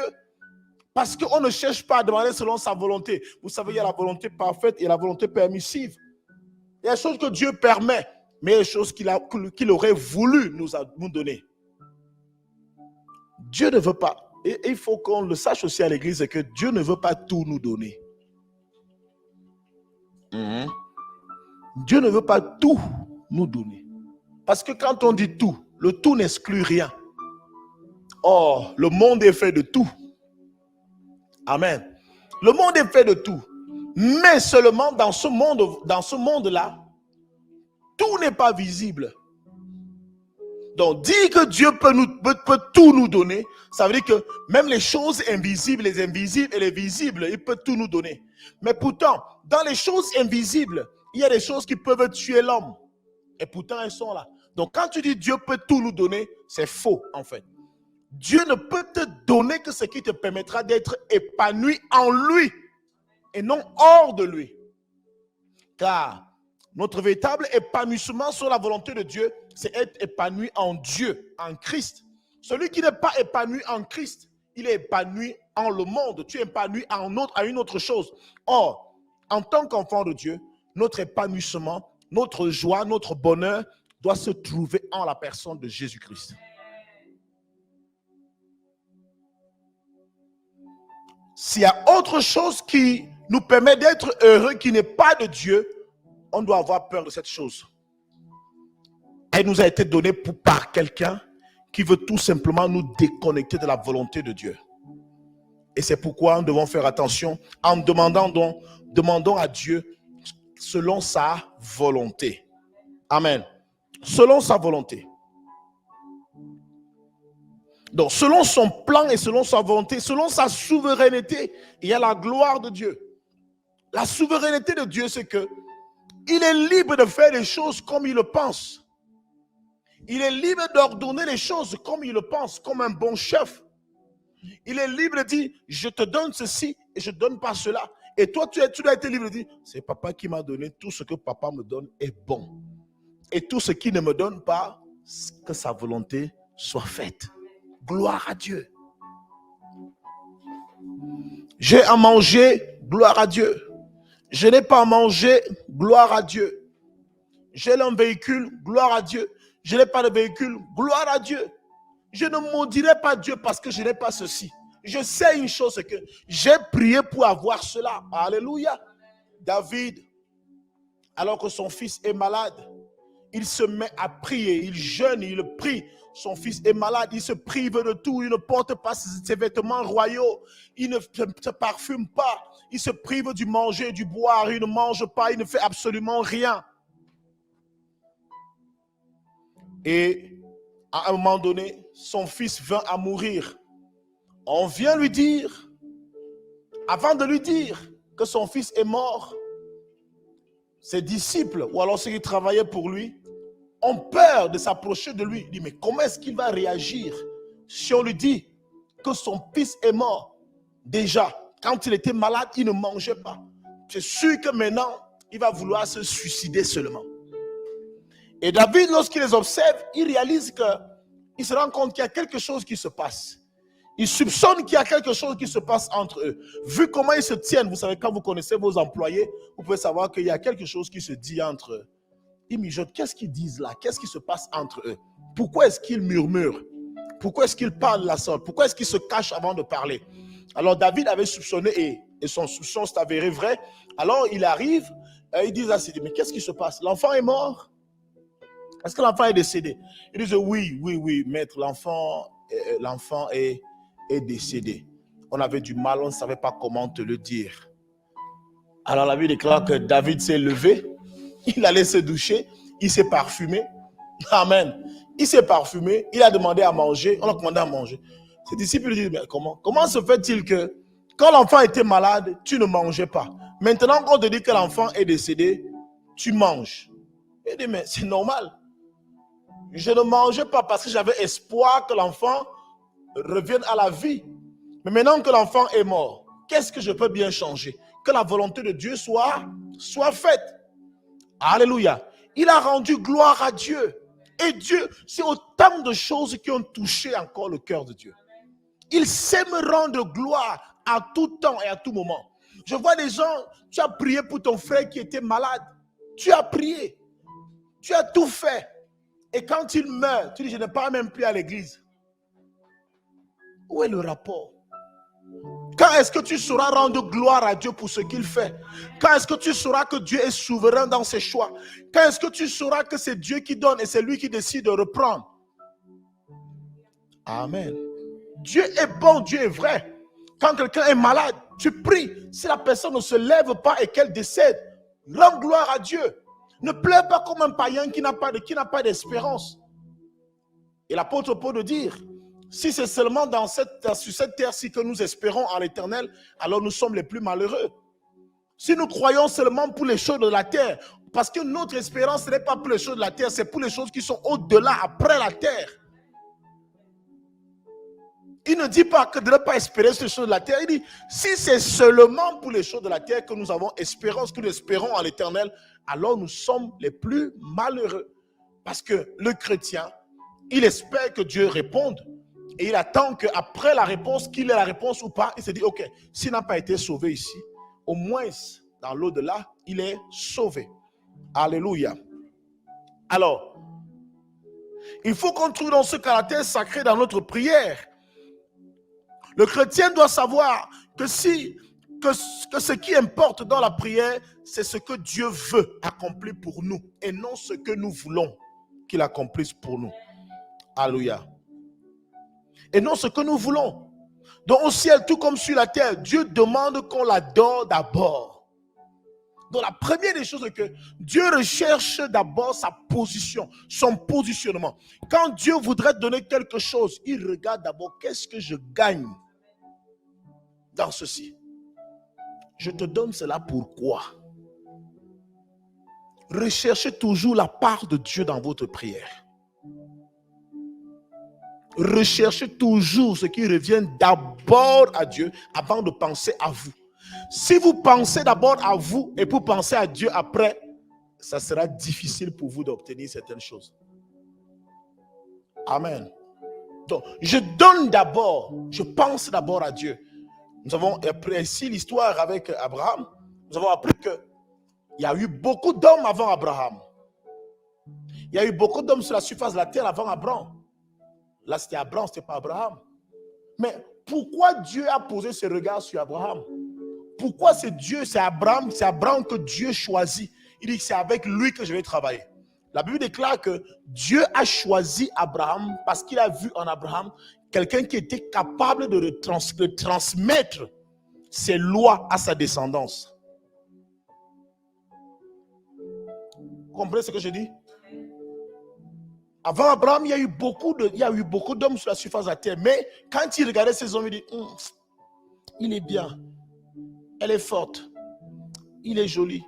parce qu'on ne cherche pas à demander selon sa volonté. Vous savez, il y a la volonté parfaite et la volonté permissive. Il y a des choses que Dieu permet, mais il y a des choses qu'il aurait voulu nous donner. Dieu ne veut pas, et il faut qu'on le sache aussi à l'église, c'est que Dieu ne veut pas tout nous donner. Dieu ne veut pas tout nous donner. Parce que quand on dit tout, le tout n'exclut rien. Or, le monde est fait de tout. Amen. Le monde est fait de tout. Mais seulement dans ce monde-là, tout n'est pas visible. Donc, dire que Dieu peut tout nous donner, ça veut dire que même les choses invisibles, les invisibles et les visibles, il peut tout nous donner. Mais pourtant, dans les choses invisibles, il y a des choses qui peuvent tuer l'homme. Et pourtant, elles sont là. Donc, quand tu dis Dieu peut tout nous donner, c'est faux, en fait. Dieu ne peut te donner que ce qui te permettra d'être épanoui en lui et non hors de lui. Car notre véritable épanouissement sur la volonté de Dieu, c'est être épanoui en Dieu, en Christ. Celui qui n'est pas épanoui en Christ, il est épanoui en le monde. Tu es épanoui à une autre chose. Or, en tant qu'enfant de Dieu, notre épanouissement, notre joie, notre bonheur doit se trouver en la personne de Jésus-Christ. S'il y a autre chose qui nous permet d'être heureux, qui n'est pas de Dieu, on doit avoir peur de cette chose. Elle nous a été donnée par quelqu'un qui veut tout simplement nous déconnecter de la volonté de Dieu. Et c'est pourquoi nous devons faire attention en demandons à Dieu selon sa volonté. Amen. Selon sa volonté. Donc, selon son plan et selon sa volonté, selon sa souveraineté, il y a la gloire de Dieu. La souveraineté de Dieu, c'est que il est libre de faire les choses comme il le pense. Il est libre d'ordonner les choses comme il le pense, comme un bon chef. Il est libre de dire, je te donne ceci et je ne donne pas cela. Et toi, tu dois être libre de dire, c'est papa qui m'a donné, tout ce que papa me donne est bon. Et tout ce qu'il ne me donne pas, que sa volonté soit faite. Gloire à Dieu. J'ai à manger, gloire à Dieu. Je n'ai pas à manger, gloire à Dieu. J'ai un véhicule, gloire à Dieu. Je n'ai pas de véhicule, gloire à Dieu. Je ne maudirai pas Dieu parce que je n'ai pas ceci. Je sais une chose, c'est que j'ai prié pour avoir cela. Alléluia. David, alors que son fils est malade, il se met à prier, il jeûne, il prie. Son fils est malade, il se prive de tout, il ne porte pas ses vêtements royaux, il ne se parfume pas, il se prive du manger, du boire, il ne mange pas, il ne fait absolument rien. Et à un moment donné, son fils vint à mourir. On vient lui dire, avant de lui dire que son fils est mort, ses disciples, ou alors ceux qui travaillaient pour lui, ont peur de s'approcher de lui. Il dit, mais comment est-ce qu'il va réagir si on lui dit que son fils est mort? Déjà, quand il était malade, il ne mangeait pas. C'est sûr que maintenant, il va vouloir se suicider seulement. Et David, lorsqu'il les observe, il réalise qu'il se rend compte qu'il y a quelque chose qui se passe. Il soupçonne qu'il y a quelque chose qui se passe entre eux. Vu comment ils se tiennent, vous savez, quand vous connaissez vos employés, vous pouvez savoir qu'il y a quelque chose qui se dit entre eux. Ils mijotent. Qu'est-ce qu'ils disent là? Qu'est-ce qui se passe entre eux? Pourquoi est-ce qu'ils murmurent? Pourquoi est-ce qu'ils parlent de la sorte? Pourquoi est-ce qu'ils se cachent avant de parler? Alors David avait soupçonné et son soupçon s'est avéré vrai. Alors il arrive, ils disent à Sidi, mais qu'est-ce qui se passe? L'enfant est mort? Est-ce que l'enfant est décédé? Ils disent oui, maître, l'enfant est décédé. On avait du mal, on ne savait pas comment te le dire. Alors la Bible déclare que David s'est levé. Il allait se doucher, il s'est parfumé. Amen. Il s'est parfumé, il a demandé à manger, on a commandé à manger. Ses disciples lui disent, mais comment se fait-il que quand l'enfant était malade, tu ne mangeais pas? Maintenant qu'on te dit que l'enfant est décédé, tu manges. Il dit, mais c'est normal. Je ne mangeais pas parce que j'avais espoir que l'enfant revienne à la vie. Mais maintenant que l'enfant est mort, qu'est-ce que je peux bien changer? Que la volonté de Dieu soit faite. Alléluia. Il a rendu gloire à Dieu. Et Dieu, c'est autant de choses qui ont touché encore le cœur de Dieu. Il sait me rendre gloire à tout temps et à tout moment. Je vois des gens, tu as prié pour ton frère qui était malade. Tu as prié. Tu as tout fait. Et quand il meurt, tu dis, je ne pars même plus à l'église. Où est le rapport? Quand est-ce que tu sauras rendre gloire à Dieu pour ce qu'il fait? Quand est-ce que tu sauras que Dieu est souverain dans ses choix? Quand est-ce que tu sauras que c'est Dieu qui donne et c'est lui qui décide de reprendre? Amen. Dieu est bon, Dieu est vrai. Quand quelqu'un est malade, tu pries. Si la personne ne se lève pas et qu'elle décède, rends gloire à Dieu. Ne pleure pas comme un païen qui n'a pas d'espérance. Et l'apôtre Paul de dire, si c'est seulement sur cette terre-ci que nous espérons en l'Éternel, alors nous sommes les plus malheureux. Si nous croyons seulement pour les choses de la terre, parce que notre espérance n'est pas pour les choses de la terre, c'est pour les choses qui sont au-delà, après la terre. Il ne dit pas que de ne pas espérer sur les choses de la terre. Il dit, si c'est seulement pour les choses de la terre que nous avons espérance, que nous espérons en l'Éternel, alors nous sommes les plus malheureux. Parce que le chrétien, il espère que Dieu réponde. Et il attend qu'après la réponse, qu'il ait la réponse ou pas, il se dit, ok, s'il n'a pas été sauvé ici, au moins dans l'au-delà, il est sauvé. Alléluia. Alors, il faut qu'on trouve dans ce caractère sacré dans notre prière. Le chrétien doit savoir que ce qui importe dans la prière, c'est ce que Dieu veut accomplir pour nous et non ce que nous voulons qu'il accomplisse pour nous. Alléluia. Et non ce que nous voulons. Donc au ciel, tout comme sur la terre, Dieu demande qu'on l'adore d'abord. Donc la première des choses est que Dieu recherche d'abord sa position, son positionnement. Quand Dieu voudrait donner quelque chose, il regarde d'abord qu'est-ce que je gagne dans ceci. Je te donne cela pourquoi? Recherchez toujours la part de Dieu dans votre prière. Recherchez toujours ce qui revient d'abord à Dieu avant de penser à vous. Si vous pensez d'abord à vous et vous pensez à Dieu après, ça sera difficile pour vous d'obtenir certaines choses. Amen. Donc, je donne d'abord, je pense d'abord à Dieu. Nous avons appris ici l'histoire avec Abraham. Nous avons appris qu'il y a eu beaucoup d'hommes avant Abraham. Il y a eu beaucoup d'hommes sur la surface de la terre avant Abraham. Là, c'était Abraham, ce n'était pas Abraham. Mais pourquoi Dieu a posé ses regards sur Abraham? Pourquoi c'est Abraham que Dieu choisit? Il dit que c'est avec lui que je vais travailler. La Bible déclare que Dieu a choisi Abraham parce qu'il a vu en Abraham quelqu'un qui était capable de transmettre ses lois à sa descendance. Vous comprenez ce que je dis? Avant Abraham, il y a eu beaucoup d'hommes sur la surface de la terre. Mais quand il regardait ces hommes, il dit, il est bien. Elle est forte. Il est joli.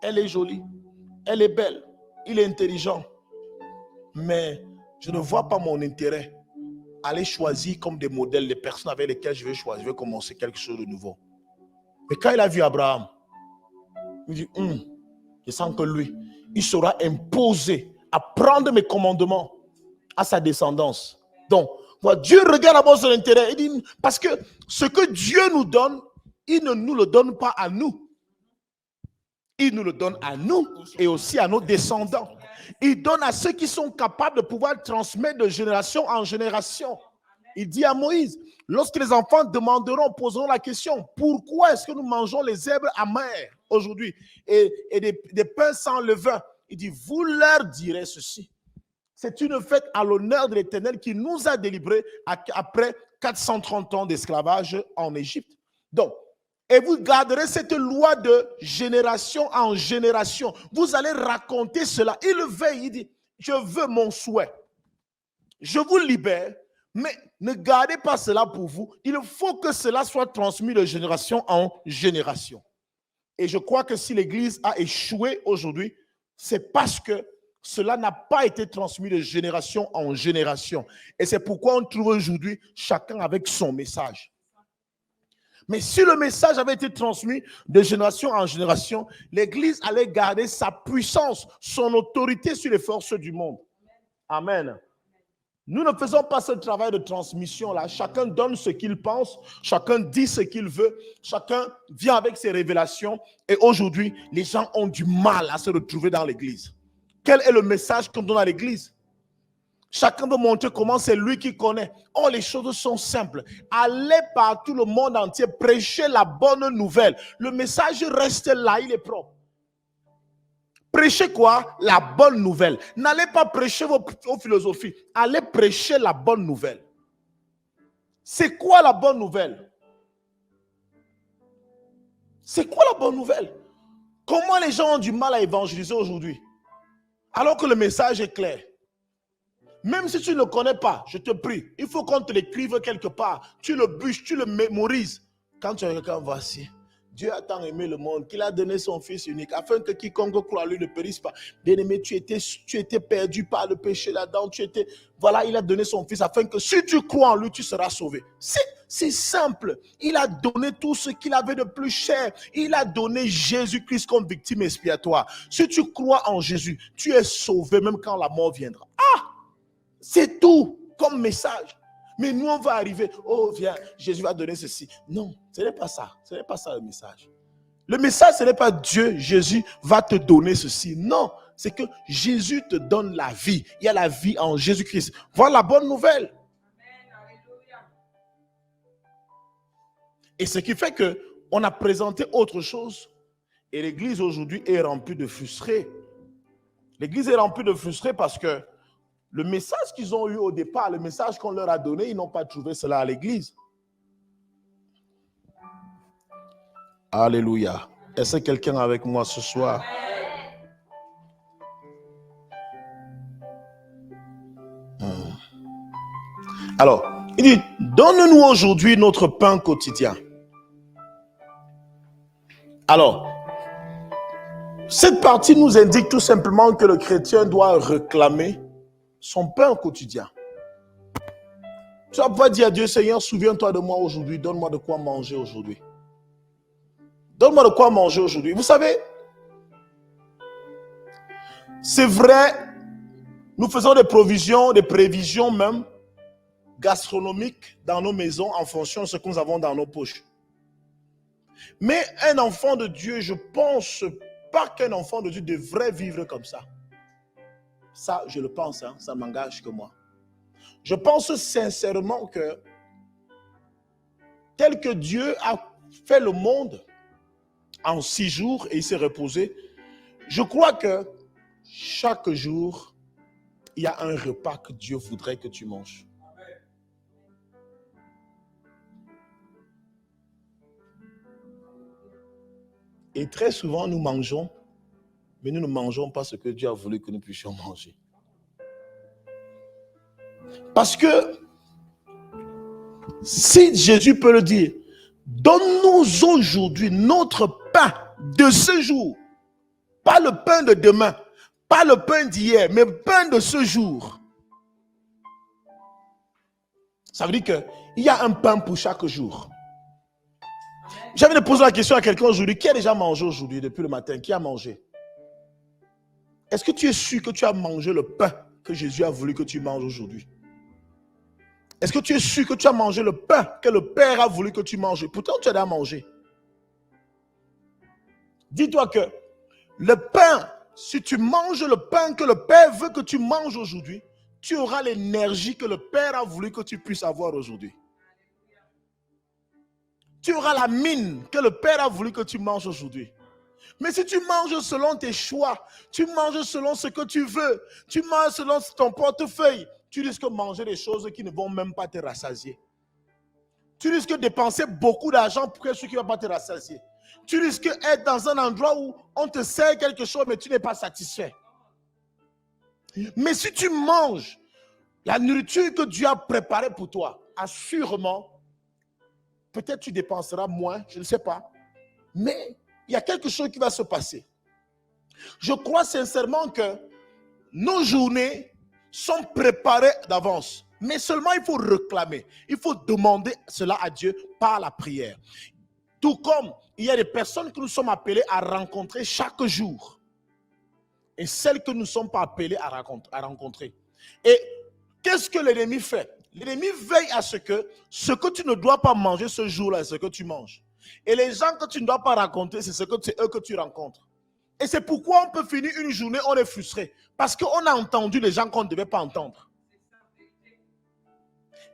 Elle est jolie. Elle est belle. Il est intelligent. Mais je ne vois pas mon intérêt à les choisir comme des modèles, des personnes avec lesquelles je vais choisir. Je vais commencer quelque chose de nouveau. Mais quand il a vu Abraham, il dit, je sens que lui, il sera imposé à prendre mes commandements à sa descendance. Donc, voilà, Dieu regarde d'abord son intérêt. Il dit, parce que ce que Dieu nous donne, il ne nous le donne pas à nous. Il nous le donne à nous et aussi à nos descendants. Il donne à ceux qui sont capables de pouvoir transmettre de génération en génération. Il dit à Moïse, lorsque les enfants poseront la question, pourquoi est-ce que nous mangeons les herbes amères aujourd'hui et des pains sans levain? Il dit, vous leur direz ceci. C'est une fête à l'honneur de l'Éternel qui nous a délivrés après 430 ans d'esclavage en Égypte. Donc, et vous garderez cette loi de génération en génération. Vous allez raconter cela. Il veille, il dit, je veux mon souhait. Je vous libère, mais ne gardez pas cela pour vous. Il faut que cela soit transmis de génération en génération. Et je crois que si l'Église a échoué aujourd'hui, c'est parce que cela n'a pas été transmis de génération en génération. Et c'est pourquoi on trouve aujourd'hui chacun avec son message. Mais si le message avait été transmis de génération en génération, l'Église allait garder sa puissance, son autorité sur les forces du monde. Amen. Nous ne faisons pas ce travail de transmission-là. Chacun donne ce qu'il pense, chacun dit ce qu'il veut, chacun vient avec ses révélations. Et aujourd'hui, les gens ont du mal à se retrouver dans l'Église. Quel est le message qu'on donne à l'Église? Chacun veut montrer comment c'est lui qui connaît. Oh, les choses sont simples. Allez partout le monde entier, prêchez la bonne nouvelle. Le message reste là, il est propre. Prêchez quoi? La bonne nouvelle. N'allez pas prêcher vos philosophies. Allez prêcher la bonne nouvelle. C'est quoi la bonne nouvelle? C'est quoi la bonne nouvelle? Comment les gens ont du mal à évangéliser aujourd'hui? Alors que le message est clair. Même si tu ne le connais pas, je te prie, il faut qu'on te l'écrive quelque part. Tu le bûches, tu le mémorises. Quand tu as quelqu'un, voici. Dieu a tant aimé le monde qu'il a donné son Fils unique afin que quiconque croit en lui ne périsse pas. Bien-aimé, tu étais perdu par le péché là-dedans. Voilà, il a donné son Fils afin que si tu crois en lui, tu seras sauvé. C'est simple. Il a donné tout ce qu'il avait de plus cher. Il a donné Jésus-Christ comme victime expiatoire. Si tu crois en Jésus, tu es sauvé même quand la mort viendra. C'est tout comme message. Mais nous, on va arriver, oh viens, Jésus va donner ceci. Non, ce n'est pas ça. Ce n'est pas ça le message. Le message, ce n'est pas Dieu, Jésus va te donner ceci. Non, c'est que Jésus te donne la vie. Il y a la vie en Jésus-Christ. Voilà la bonne nouvelle. Et ce qui fait qu'on a présenté autre chose. Et l'église aujourd'hui est remplie de frustrés. L'église est remplie de frustrés parce que le message qu'ils ont eu au départ, le message qu'on leur a donné, ils n'ont pas trouvé cela à l'église. Alléluia. Est-ce que quelqu'un est avec moi ce soir? Alors, il dit, donne-nous aujourd'hui notre pain quotidien. Alors, cette partie nous indique tout simplement que le chrétien doit réclamer son pain quotidien. Tu vas pas dire à Dieu, Seigneur, souviens-toi de moi aujourd'hui, donne-moi de quoi manger aujourd'hui. Donne-moi de quoi manger aujourd'hui. Vous savez, c'est vrai, nous faisons des prévisions même gastronomiques dans nos maisons en fonction de ce que nous avons dans nos poches. Mais un enfant de Dieu, je pense pas qu'un enfant de Dieu devrait vivre comme ça. Ça, je le pense, hein, ça m'engage que moi. Je pense sincèrement que tel que Dieu a fait le monde en 6 jours et il s'est reposé, je crois que chaque jour, il y a un repas que Dieu voudrait que tu manges. Et très souvent, nous mangeons, mais nous ne mangeons pas ce que Dieu a voulu que nous puissions manger. Parce que si Jésus peut le dire, donne-nous aujourd'hui notre pain de ce jour. Pas le pain de demain, pas le pain d'hier, mais le pain de ce jour. Ça veut dire qu'il y a un pain pour chaque jour. J'avais de poser la question à quelqu'un aujourd'hui, qui a déjà mangé aujourd'hui depuis le matin? Qui a mangé? Est-ce que tu es sûr que tu as mangé le pain que Jésus a voulu que tu manges aujourd'hui? Est-ce que tu es sûr que tu as mangé le pain que le Père a voulu que tu manges? Pourtant, tu as déjà mangé. Dis-toi que le pain, si tu manges le pain que le Père veut que tu manges aujourd'hui, tu auras l'énergie que le Père a voulu que tu puisses avoir aujourd'hui. Tu auras la mine que le Père a voulu que tu manges aujourd'hui. Mais si tu manges selon tes choix, tu manges selon ce que tu veux, tu manges selon ton portefeuille, tu risques de manger des choses qui ne vont même pas te rassasier. Tu risques de dépenser beaucoup d'argent pour quelque chose qui ne va pas te rassasier. Tu risques d'être dans un endroit où on te sert quelque chose, mais tu n'es pas satisfait. Mais si tu manges la nourriture que Dieu a préparée pour toi, assurément, peut-être tu dépenseras moins, je ne sais pas. Mais il y a quelque chose qui va se passer. Je crois sincèrement que nos journées sont préparées d'avance. Mais seulement il faut réclamer. Il faut demander cela à Dieu par la prière. Tout comme il y a des personnes que nous sommes appelés à rencontrer chaque jour. Et celles que nous ne sommes pas appelés à rencontrer. Et qu'est-ce que l'ennemi fait? L'ennemi veille à ce que tu ne dois pas manger ce jour-là, c'est ce que tu manges. Et les gens que tu ne dois pas rencontrer, c'est eux que tu rencontres. Et c'est pourquoi on peut finir une journée, on est frustré. Parce qu'on a entendu les gens qu'on ne devait pas entendre.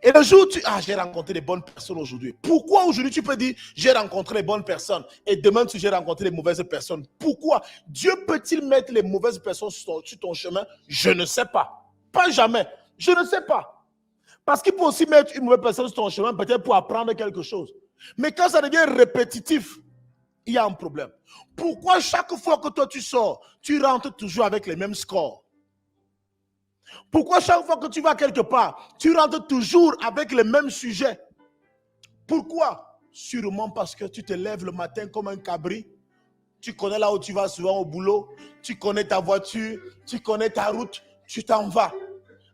Et le jour où j'ai rencontré des bonnes personnes aujourd'hui. Pourquoi aujourd'hui tu peux dire, j'ai rencontré les bonnes personnes et demain j'ai rencontré les mauvaises personnes? Pourquoi? Dieu peut-il mettre les mauvaises personnes sur ton chemin? Je ne sais pas. Pas jamais. Je ne sais pas. Parce qu'il peut aussi mettre une mauvaise personne sur ton chemin, peut-être pour apprendre quelque chose. Mais quand ça devient répétitif, il y a un problème. Pourquoi chaque fois que toi tu sors, tu rentres toujours avec les mêmes scores? Pourquoi chaque fois que tu vas quelque part, tu rentres toujours avec les mêmes sujets? Pourquoi? Sûrement parce que tu te lèves le matin comme un cabri. Tu connais là où tu vas souvent au boulot. Tu connais ta voiture. Tu connais ta route. Tu t'en vas.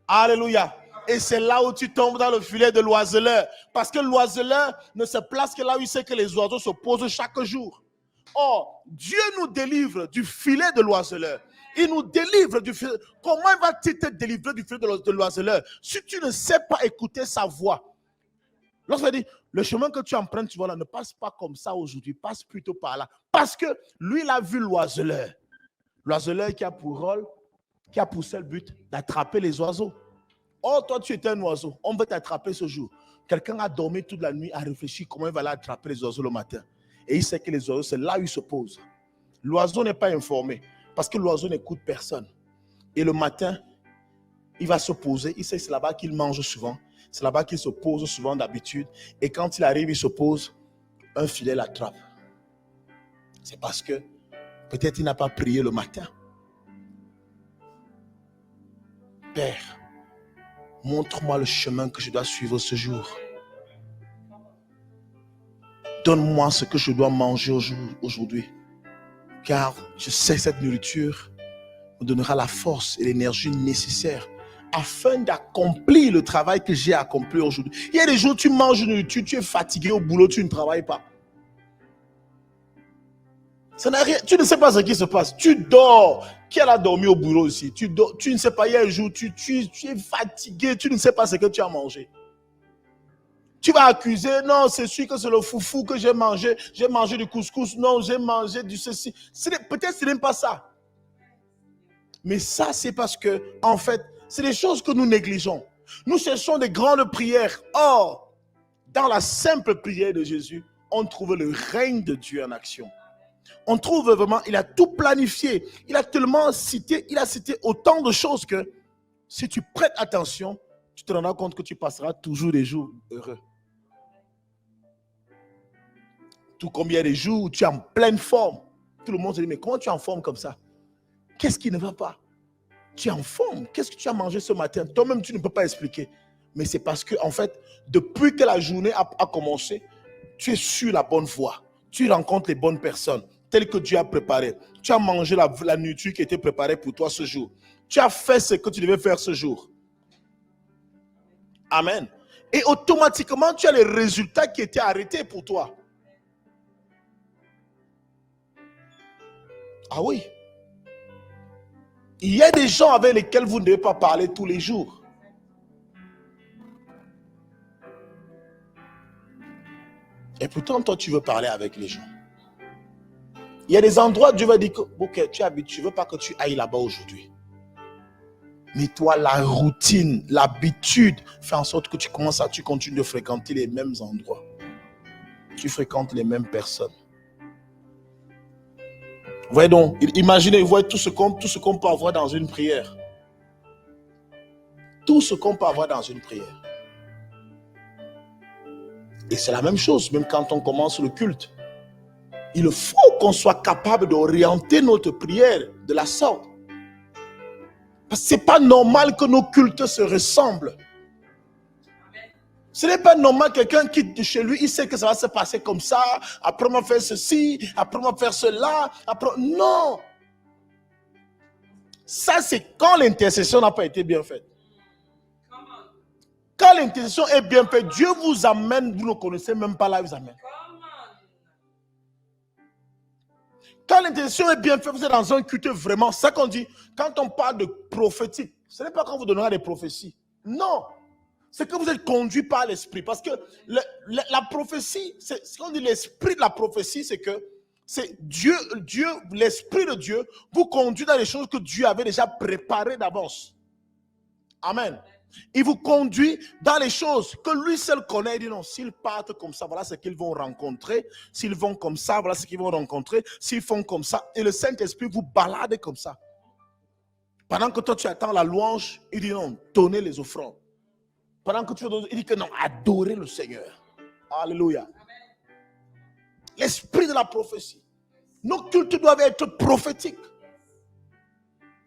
Alléluia. Et c'est là où tu tombes dans le filet de l'oiseleur. Parce que l'oiseleur ne se place que là où il sait que les oiseaux se posent chaque jour. Or, Dieu nous délivre du filet de l'oiseleur. Il nous délivre du filet. Comment va-t-il te délivrer du filet de l'oiseleur si tu ne sais pas écouter sa voix? Lorsqu'il dit, le chemin que tu empruntes, tu vois là, ne passe pas comme ça aujourd'hui, passe plutôt par là. Parce que lui, il a vu l'oiseleur. L'oiseleur qui a pour rôle, qui a pour seul but d'attraper les oiseaux. Or, toi, tu étais un oiseau. On veut t'attraper ce jour. Quelqu'un a dormi toute la nuit, a réfléchi comment il va aller attraper les oiseaux le matin. Et il sait que les oiseaux, c'est là où ils se posent. L'oiseau n'est pas informé parce que l'oiseau n'écoute personne. Et le matin, il va se poser. Il sait que c'est là-bas qu'il mange souvent. C'est là-bas qu'il se pose souvent d'habitude. Et quand il arrive, il se pose, un filet l'attrape. C'est parce que peut-être il n'a pas prié le matin. Père, montre-moi le chemin que je dois suivre ce jour. Donne-moi ce que je dois manger aujourd'hui. Car je sais que cette nourriture me donnera la force et l'énergie nécessaires afin d'accomplir le travail que j'ai accompli aujourd'hui. Il y a des jours où tu manges une nourriture, tu es fatigué au boulot, tu ne travailles pas. Ça n'a rien, tu ne sais pas ce qui se passe. Tu dors. Qui a dormi au bureau aussi? Tu dors, tu ne sais pas, il y a un jour, tu es fatigué, tu ne sais pas ce que tu as mangé. Tu vas accuser, non, c'est sûr que c'est le foufou que j'ai mangé du couscous, non, j'ai mangé du ceci. Peut-être ce n'est pas ça. Mais ça, c'est parce que, en fait, c'est des choses que nous négligeons. Nous cherchons des grandes prières. Or, dans la simple prière de Jésus, on trouve le règne de Dieu en action. On trouve vraiment, il a tout planifié. Il a tellement cité, il a cité autant de choses que si tu prêtes attention, tu te rendras compte que tu passeras toujours des jours heureux. Tout comme il y a des jours où tu es en pleine forme. Tout le monde se dit, mais comment tu es en forme comme ça? Qu'est-ce qui ne va pas? Tu es en forme. Qu'est-ce que tu as mangé ce matin? Toi-même, tu ne peux pas expliquer. Mais c'est parce que, en fait, depuis que la journée a commencé, tu es sur la bonne voie. Tu rencontres les bonnes personnes, telles que Dieu a préparé. Tu as mangé la nourriture qui était préparée pour toi ce jour. Tu as fait ce que tu devais faire ce jour. Amen. Et automatiquement, tu as les résultats qui étaient arrêtés pour toi. Ah oui. Il y a des gens avec lesquels vous ne devez pas parler tous les jours. Et pourtant, toi, tu veux parler avec les gens. Il y a des endroits où Dieu va dire que, ok, tu habites, je ne veux pas que tu ailles là-bas aujourd'hui. Mais toi, la routine, l'habitude fait en sorte que tu continues de fréquenter les mêmes endroits. Tu fréquentes les mêmes personnes. Voyez donc, imaginez, voyez tout ce qu'on peut avoir dans une prière. Tout ce qu'on peut avoir dans une prière. Et c'est la même chose, même quand on commence le culte. Il faut qu'on soit capable d'orienter notre prière de la sorte. Parce que ce n'est pas normal que nos cultes se ressemblent. Ce n'est pas normal que quelqu'un quitte de chez lui, il sait que ça va se passer comme ça, après on va faire ceci, après on va faire cela, après... Non! Ça, c'est quand l'intercession n'a pas été bien faite. Quand l'intercession est bien faite, Dieu vous amène, vous ne connaissez même pas là où il vous amène. Quand l'intercession est bien faite, vous êtes dans un culte vraiment. C'est ça qu'on dit, quand on parle de prophétique, ce n'est pas quand vous donnera des prophéties. Non! C'est que vous êtes conduit par l'esprit. Parce que la prophétie, c'est ce qu'on dit, l'esprit de la prophétie, c'est que c'est Dieu, l'esprit de Dieu vous conduit dans les choses que Dieu avait déjà préparées d'avance. Amen. Il vous conduit dans les choses que lui seul connaît. Il dit non, s'ils partent comme ça, voilà ce qu'ils vont rencontrer. S'ils vont comme ça, voilà ce qu'ils vont rencontrer. S'ils font comme ça. Et le Saint-Esprit vous balade comme ça. Pendant que toi tu attends la louange, il dit non, donnez les offrandes. Pendant que tu veux, il dit que non, adorez le Seigneur. Alléluia. L'esprit de la prophétie. Nos cultes doivent être prophétiques.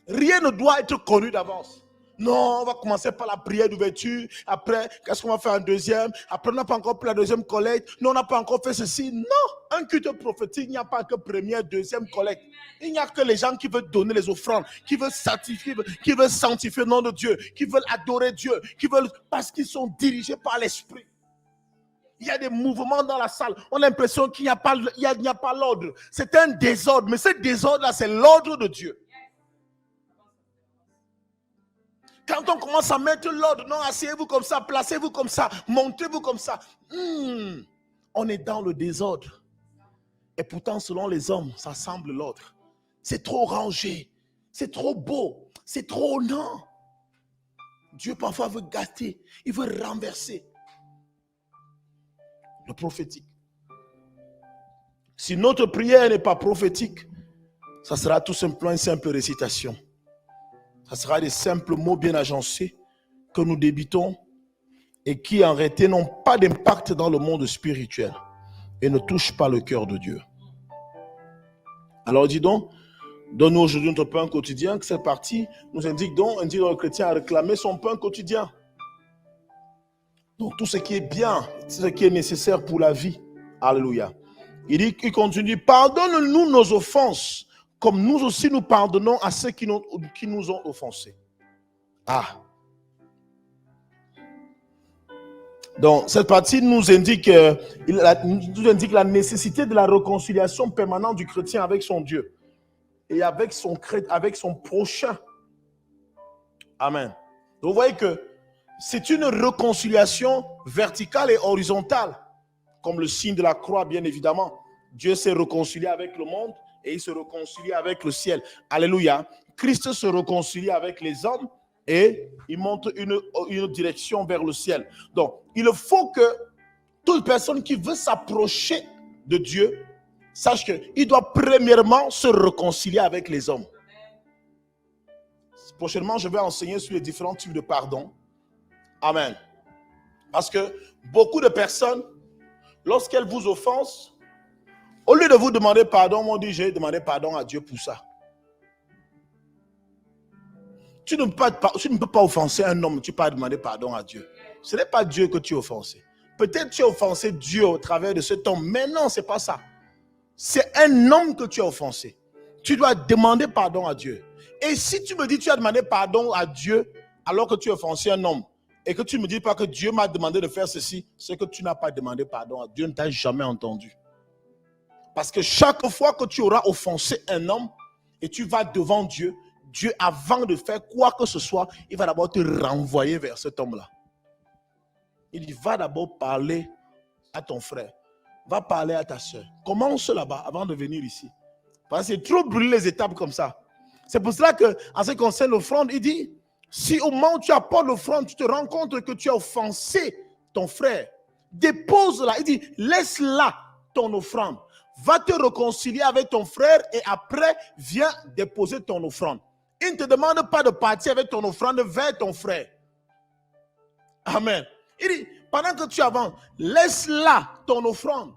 Rien ne doit être connu d'avance. Non, on va commencer par la prière d'ouverture. Après, qu'est-ce qu'on va faire en deuxième? Après, on n'a pas encore fait la deuxième collecte. Non, on n'a pas encore fait ceci. Non, un culte prophétique, il n'y a pas que première, deuxième collecte. Il n'y a que les gens qui veulent donner les offrandes, qui veulent sanctifier le nom de Dieu, qui veulent adorer Dieu, qui veulent, parce qu'ils sont dirigés par l'Esprit. Il y a des mouvements dans la salle. On a l'impression qu'il n'y a pas l'ordre. C'est un désordre, mais ce désordre-là, c'est l'ordre de Dieu. Quand on commence à mettre l'ordre, non, asseyez-vous comme ça, placez-vous comme ça, montrez-vous comme ça. On est dans le désordre. Et pourtant, selon les hommes, ça semble l'ordre. C'est trop rangé, c'est trop beau, c'est trop non. Dieu parfois veut gâter, il veut renverser. Le prophétique. Si notre prière n'est pas prophétique, ça sera tout simplement une simple récitation. Ça sera des simples mots bien agencés que nous débitons et qui en réalité n'ont pas d'impact dans le monde spirituel et ne touchent pas le cœur de Dieu. Alors dis donc, donne-nous aujourd'hui notre pain quotidien, que cette partie nous indique donc le chrétien à réclamer son pain quotidien. Donc tout ce qui est bien, ce qui est nécessaire pour la vie. Alléluia. Il continue, pardonne-nous nos offenses, comme nous aussi nous pardonnons à ceux qui nous ont offensés. Ah. Donc, cette partie nous indique la nécessité de la réconciliation permanente du chrétien avec son Dieu et avec son prochain. Amen. Donc, vous voyez que c'est une réconciliation verticale et horizontale, comme le signe de la croix, bien évidemment. Dieu s'est réconcilié avec le monde et il se réconcilie avec le ciel. Alléluia. Christ se réconcilie avec les hommes et il montre une direction vers le ciel. Donc, il faut que toute personne qui veut s'approcher de Dieu sache qu'il doit premièrement se réconcilier avec les hommes. Prochainement, je vais enseigner sur les différents types de pardon. Amen. Parce que beaucoup de personnes, lorsqu'elles vous offensent, au lieu de vous demander pardon, on dit j'ai demandé pardon à Dieu pour ça. Tu ne peux pas offenser un homme, tu ne peux pas demander pardon à Dieu. Ce n'est pas Dieu que tu as offensé. Peut-être tu as offensé Dieu au travers de cet homme, mais non, ce n'est pas ça. C'est un homme que tu as offensé. Tu dois demander pardon à Dieu. Et si tu me dis que tu as demandé pardon à Dieu alors que tu as offensé un homme et que tu ne me dis pas que Dieu m'a demandé de faire ceci, c'est que tu n'as pas demandé pardon à Dieu, ne t'a jamais entendu. Parce que chaque fois que tu auras offensé un homme et tu vas devant Dieu, Dieu, avant de faire quoi que ce soit, il va d'abord te renvoyer vers cet homme-là. Il dit, va d'abord parler à ton frère. Va parler à ta soeur. Commence là-bas avant de venir ici. Parce que c'est trop brûler les étapes comme ça. C'est pour cela qu'en ce qui concerne l'offrande, il dit, si au moment où tu apportes l'offrande, tu te rends compte que tu as offensé ton frère, dépose-la. Il dit, laisse là ton offrande. Va te réconcilier avec ton frère et après, viens déposer ton offrande. Il ne te demande pas de partir avec ton offrande vers ton frère. Amen. Il dit, pendant que tu avances, laisse là ton offrande.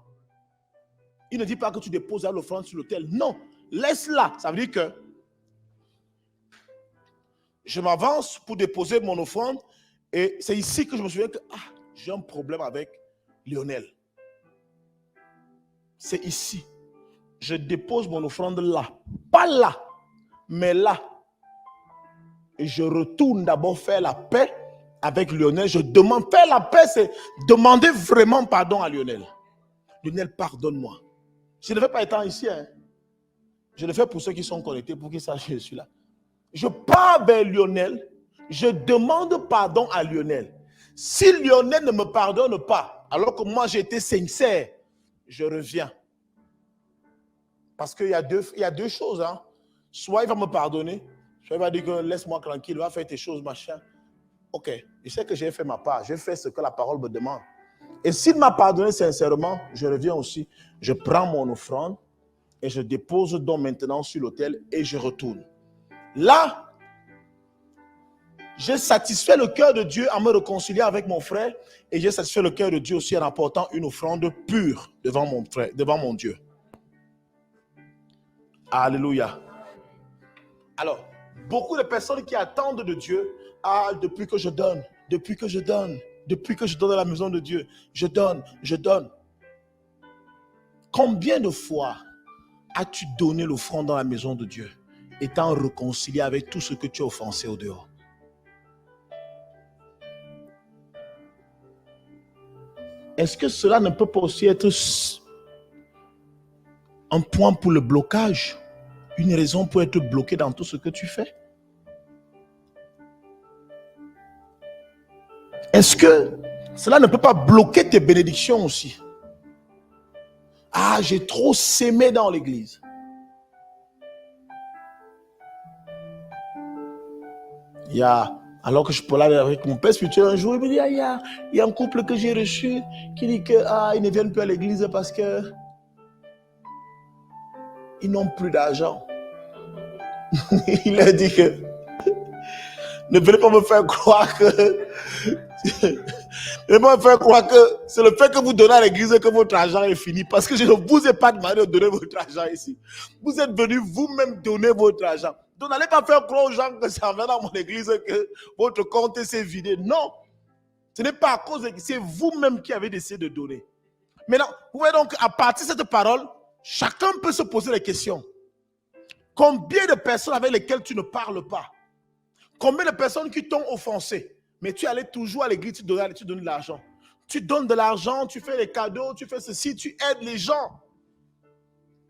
Il ne dit pas que tu déposes l'offrande sur l'autel. Non, laisse là. Ça veut dire que je m'avance pour déposer mon offrande et c'est ici que je me souviens que j'ai un problème avec Lionel. C'est ici. Je dépose mon offrande là. Pas là, mais là. Et je retourne d'abord faire la paix avec Lionel. Je demande, faire la paix, c'est demander vraiment pardon à Lionel. Lionel, pardonne-moi. Je ne vais pas être ici. Hein. Je le fais pour ceux qui sont connectés, pour qu'ils sachent que je suis là. Je pars vers Lionel. Je demande pardon à Lionel. Si Lionel ne me pardonne pas, alors que moi j'ai été sincère, je reviens. Parce qu'il y a deux choses. Hein. Soit il va me pardonner, soit il va dire que laisse-moi tranquille, va faire tes choses, machin. Ok, je sais que j'ai fait ma part, j'ai fait ce que la parole me demande. Et s'il m'a pardonné sincèrement, je reviens aussi. Je prends mon offrande et je dépose donc maintenant sur l'autel et je retourne. Là, j'ai satisfait le cœur de Dieu en me réconciliant avec mon frère et j'ai satisfait le cœur de Dieu aussi en apportant une offrande pure devant mon frère, devant mon Dieu. Alléluia. Alors, beaucoup de personnes qui attendent de Dieu Ah, depuis que je donne à la maison de Dieu, je donne. Combien de fois as-tu donné l'offrande dans la maison de Dieu, étant réconcilié avec tout ce que tu as offensé au dehors? Est-ce que cela ne peut pas aussi être un point pour le blocage? Une raison pour être bloqué dans tout ce que tu fais? Est-ce que cela ne peut pas bloquer tes bénédictions aussi? Ah, j'ai trop sémé dans l'église. Alors que je parlais avec mon père spirituel un jour, il me dit, il y a un couple que j'ai reçu qui dit que ils ne viennent plus à l'église parce que ils n'ont plus d'argent. Il a dit que ne venez pas me faire croire que ne venez pas me faire croire que c'est le fait que vous donnez à l'église que votre argent est fini, parce que je ne vous ai pas demandé de donner votre argent ici. Vous êtes venus vous-même donner votre argent. Donc n'allez pas faire croire aux gens que c'est en venant dans mon église que votre compte s'est vidé. Non, ce n'est pas à cause de... C'est vous-même qui avez décidé de donner. Maintenant, vous voyez donc, à partir de cette parole, chacun peut se poser les questions. Combien de personnes avec lesquelles tu ne parles pas? Combien de personnes qui t'ont offensé? Mais tu allais toujours à l'église, tu donnes de l'argent. Tu donnes de l'argent, tu fais les cadeaux, tu fais ceci, tu aides les gens.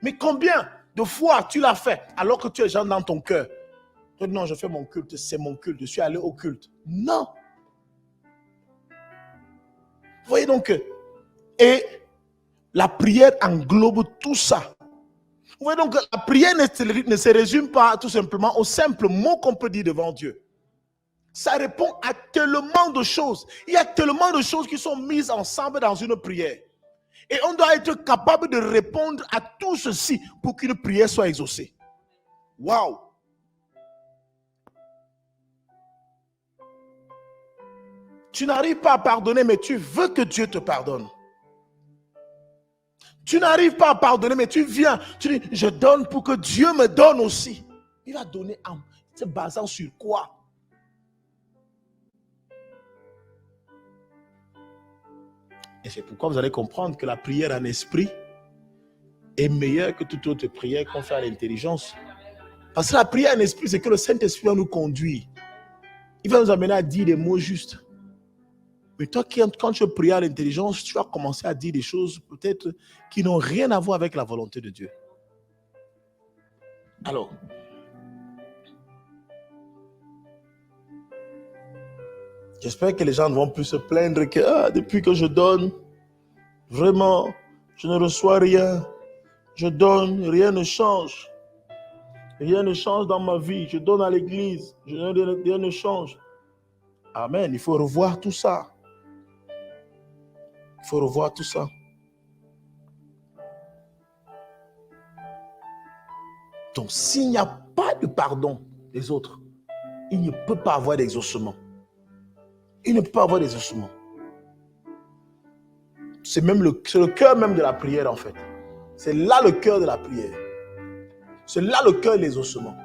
Mais combien de fois tu l'as fait alors que tu es gens dans ton cœur? Non, je fais mon culte, c'est mon culte, je suis allé au culte. Non. Vous voyez donc, et la prière englobe tout ça. Vous voyez donc, la prière ne se résume pas tout simplement au simple mot qu'on peut dire devant Dieu. Ça répond à tellement de choses. Il y a tellement de choses qui sont mises ensemble dans une prière. Et on doit être capable de répondre à tout ceci pour qu'une prière soit exaucée. Waouh! Tu n'arrives pas à pardonner, mais tu veux que Dieu te pardonne. Tu n'arrives pas à pardonner, mais tu viens, tu dis, je donne pour que Dieu me donne aussi. Il va donner en se basant sur quoi? Et c'est pourquoi vous allez comprendre que la prière en esprit est meilleure que toute autre prière qu'on fait à l'intelligence. Parce que la prière en esprit, c'est que le Saint-Esprit va nous conduire. Il va nous amener à dire des mots justes. Mais toi, quand tu pries à l'intelligence, tu vas commencer à dire des choses peut-être qui n'ont rien à voir avec la volonté de Dieu. Alors, j'espère que les gens ne vont plus se plaindre que depuis que je donne, vraiment, je ne reçois rien. Je donne, rien ne change. Rien ne change dans ma vie. Je donne à l'église, rien ne change. Amen. Il faut revoir tout ça. Il faut revoir tout ça. Donc, s'il n'y a pas de pardon des autres, il ne peut pas avoir d'exaucement. Il ne peut pas avoir d'exaucement. C'est le cœur même de la prière, en fait. C'est là le cœur de la prière. C'est là le cœur de l'exaucement.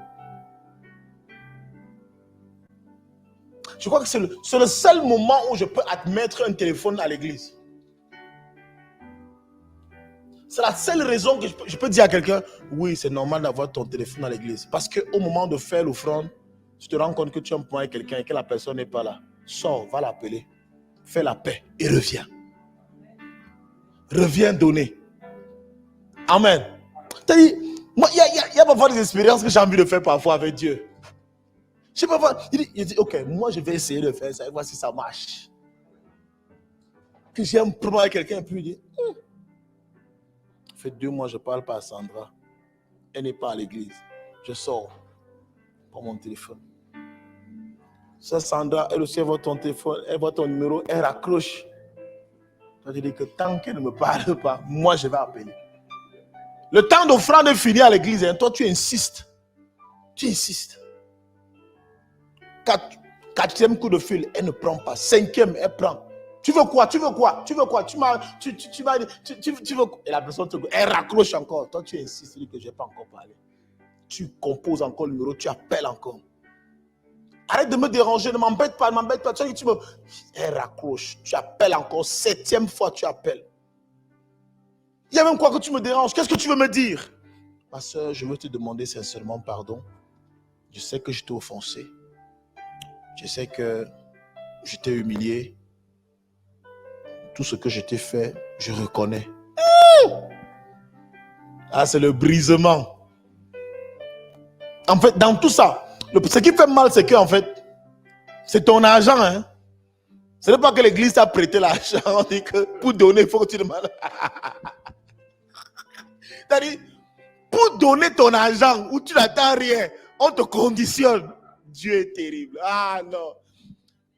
Je crois que c'est le seul moment où je peux admettre un téléphone à l'église. C'est la seule raison que je peux dire à quelqu'un, oui, c'est normal d'avoir ton téléphone à l'église. Parce qu'au moment de faire l'offrande, tu te rends compte que tu as un point avec quelqu'un et que la personne n'est pas là. Sors, va l'appeler, fais la paix et reviens. Reviens donner. Amen. Moi, il y a parfois des expériences que j'ai envie de faire parfois avec Dieu. Je sais pas, il dit, ok, moi je vais essayer de faire ça et voir si ça marche. Puis j'ai un problème avec quelqu'un et puis il dit, ça fait 2 mois je ne parle pas à Sandra. Elle n'est pas à l'église. Je sors pour mon téléphone. Ça, Sandra, elle aussi, elle voit ton téléphone, elle voit ton numéro, elle raccroche. Toi, tu dis que tant qu'elle ne me parle pas, moi je vais appeler. Le temps d'offrande est fini à l'église, hein. Toi tu insistes. Tu insistes. 4e coup de fil, elle ne prend pas. 5e, elle prend. Tu veux quoi? Tu veux quoi? Tu veux quoi? Tu veux quoi? Et la personne elle raccroche encore. Toi, tu insistes, tu dis que je n'ai pas encore parlé. Tu composes encore le numéro, tu appelles encore. Arrête de me déranger, ne m'embête pas, ne m'embête pas. Tu me... Elle raccroche. Tu appelles encore, 7e fois tu appelles. Il y a même quoi que tu me déranges. Qu'est-ce que tu veux me dire? Ma soeur, je veux te demander sincèrement pardon. Je sais que je t'ai offensé. Je sais que je t'ai humilié. Tout ce que je t'ai fait, je reconnais. Ah, c'est le brisement. En fait, dans tout ça, ce qui fait mal, c'est que, en fait, c'est ton argent. Hein? Ce n'est pas que l'église t'a prêté l'argent. On dit que pour donner, il faut que tu demandes. C'est-à-dire, pour donner ton argent où tu n'attends rien, on te conditionne. Dieu est terrible. Ah non.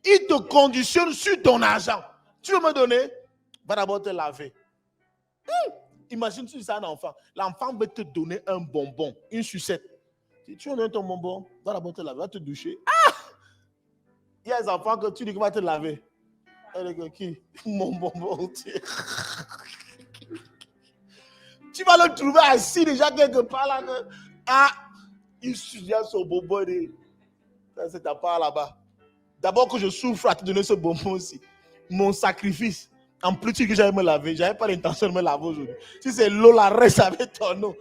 Il te conditionne sur ton argent. Tu veux me donner? Va d'abord te laver. Imagine si c'est un enfant. L'enfant veut te donner un bonbon, une sucette. Si tu veux donner ton bonbon, va d'abord te laver, va te doucher. Ah! Il y a des enfants que tu dis qu'il va te laver. Qui? Mon bonbon. Tu vas le trouver assis déjà quelque part là. Ah! Il suit son bonbon. C'est ta part là-bas. D'abord que je souffre à te donner ce bonbon aussi. Mon sacrifice. En plus que j'allais me laver. Je n'avais pas l'intention de me laver aujourd'hui. Si c'est l'eau, la reste avec ton eau.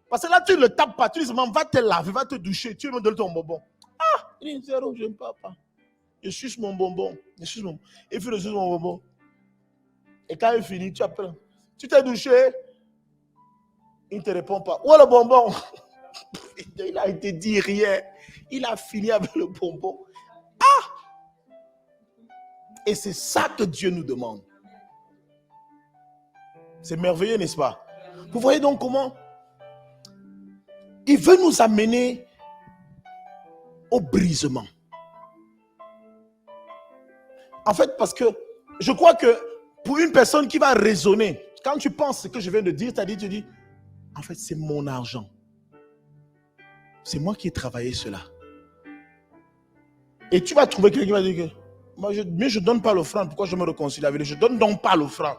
Parce que là, tu ne le tapes pas. Tu dis seulement, va te laver, va te doucher. Tu veux me donner ton bonbon. Ah, il dit, zéro, je n'aime pas. Je suce mon bonbon. Il fait le suce mon bonbon. Et quand il finit, tu appelles. Tu t'es douché? Il ne te répond pas. Où est le bonbon? Il a été dit rien. Il a fini avec le bonbon. Ah! Et c'est ça que Dieu nous demande. C'est merveilleux, n'est-ce pas? Vous voyez donc comment il veut nous amener au brisement. En fait, parce que je crois que pour une personne qui va raisonner, quand tu penses ce que je viens de dire, tu dis, en fait, c'est mon argent. C'est moi qui ai travaillé cela. Et tu vas trouver quelqu'un qui va dire que mais je ne donne pas l'offrande. Pourquoi je me réconcilie avec lui? Je ne donne donc pas l'offrande.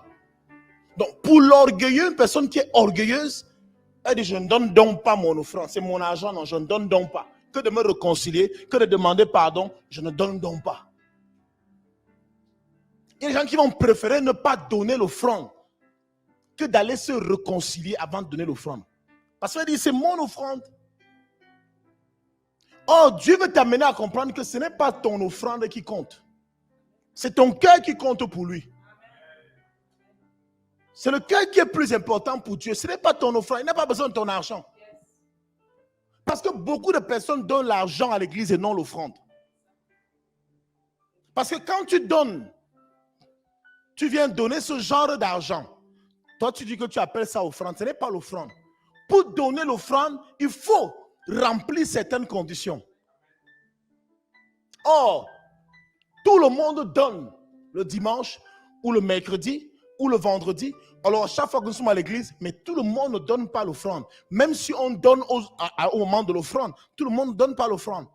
Donc, pour l'orgueilleux, une personne qui est orgueilleuse, elle dit, je ne donne donc pas mon offrande. C'est mon argent, non, je ne donne donc pas. Que de me réconcilier, que de demander pardon, je ne donne donc pas. Il y a des gens qui vont préférer ne pas donner l'offrande que d'aller se réconcilier avant de donner l'offrande. Parce qu'il dit, c'est mon offrande. Or, Dieu veut t'amener à comprendre que ce n'est pas ton offrande qui compte. C'est ton cœur qui compte pour lui. C'est le cœur qui est plus important pour Dieu. Ce n'est pas ton offrande. Il n'a pas besoin de ton argent. Parce que beaucoup de personnes donnent l'argent à l'église et non l'offrande. Parce que quand tu donnes, tu viens donner ce genre d'argent. Toi, tu dis que tu appelles ça offrande. Ce n'est pas l'offrande. Pour donner l'offrande, il faut remplir certaines conditions. Or, tout le monde donne le dimanche ou le mercredi ou le vendredi. Alors, chaque fois que nous sommes à l'église, mais tout le monde ne donne pas l'offrande. Même si on donne au moment de l'offrande, tout le monde ne donne pas l'offrande.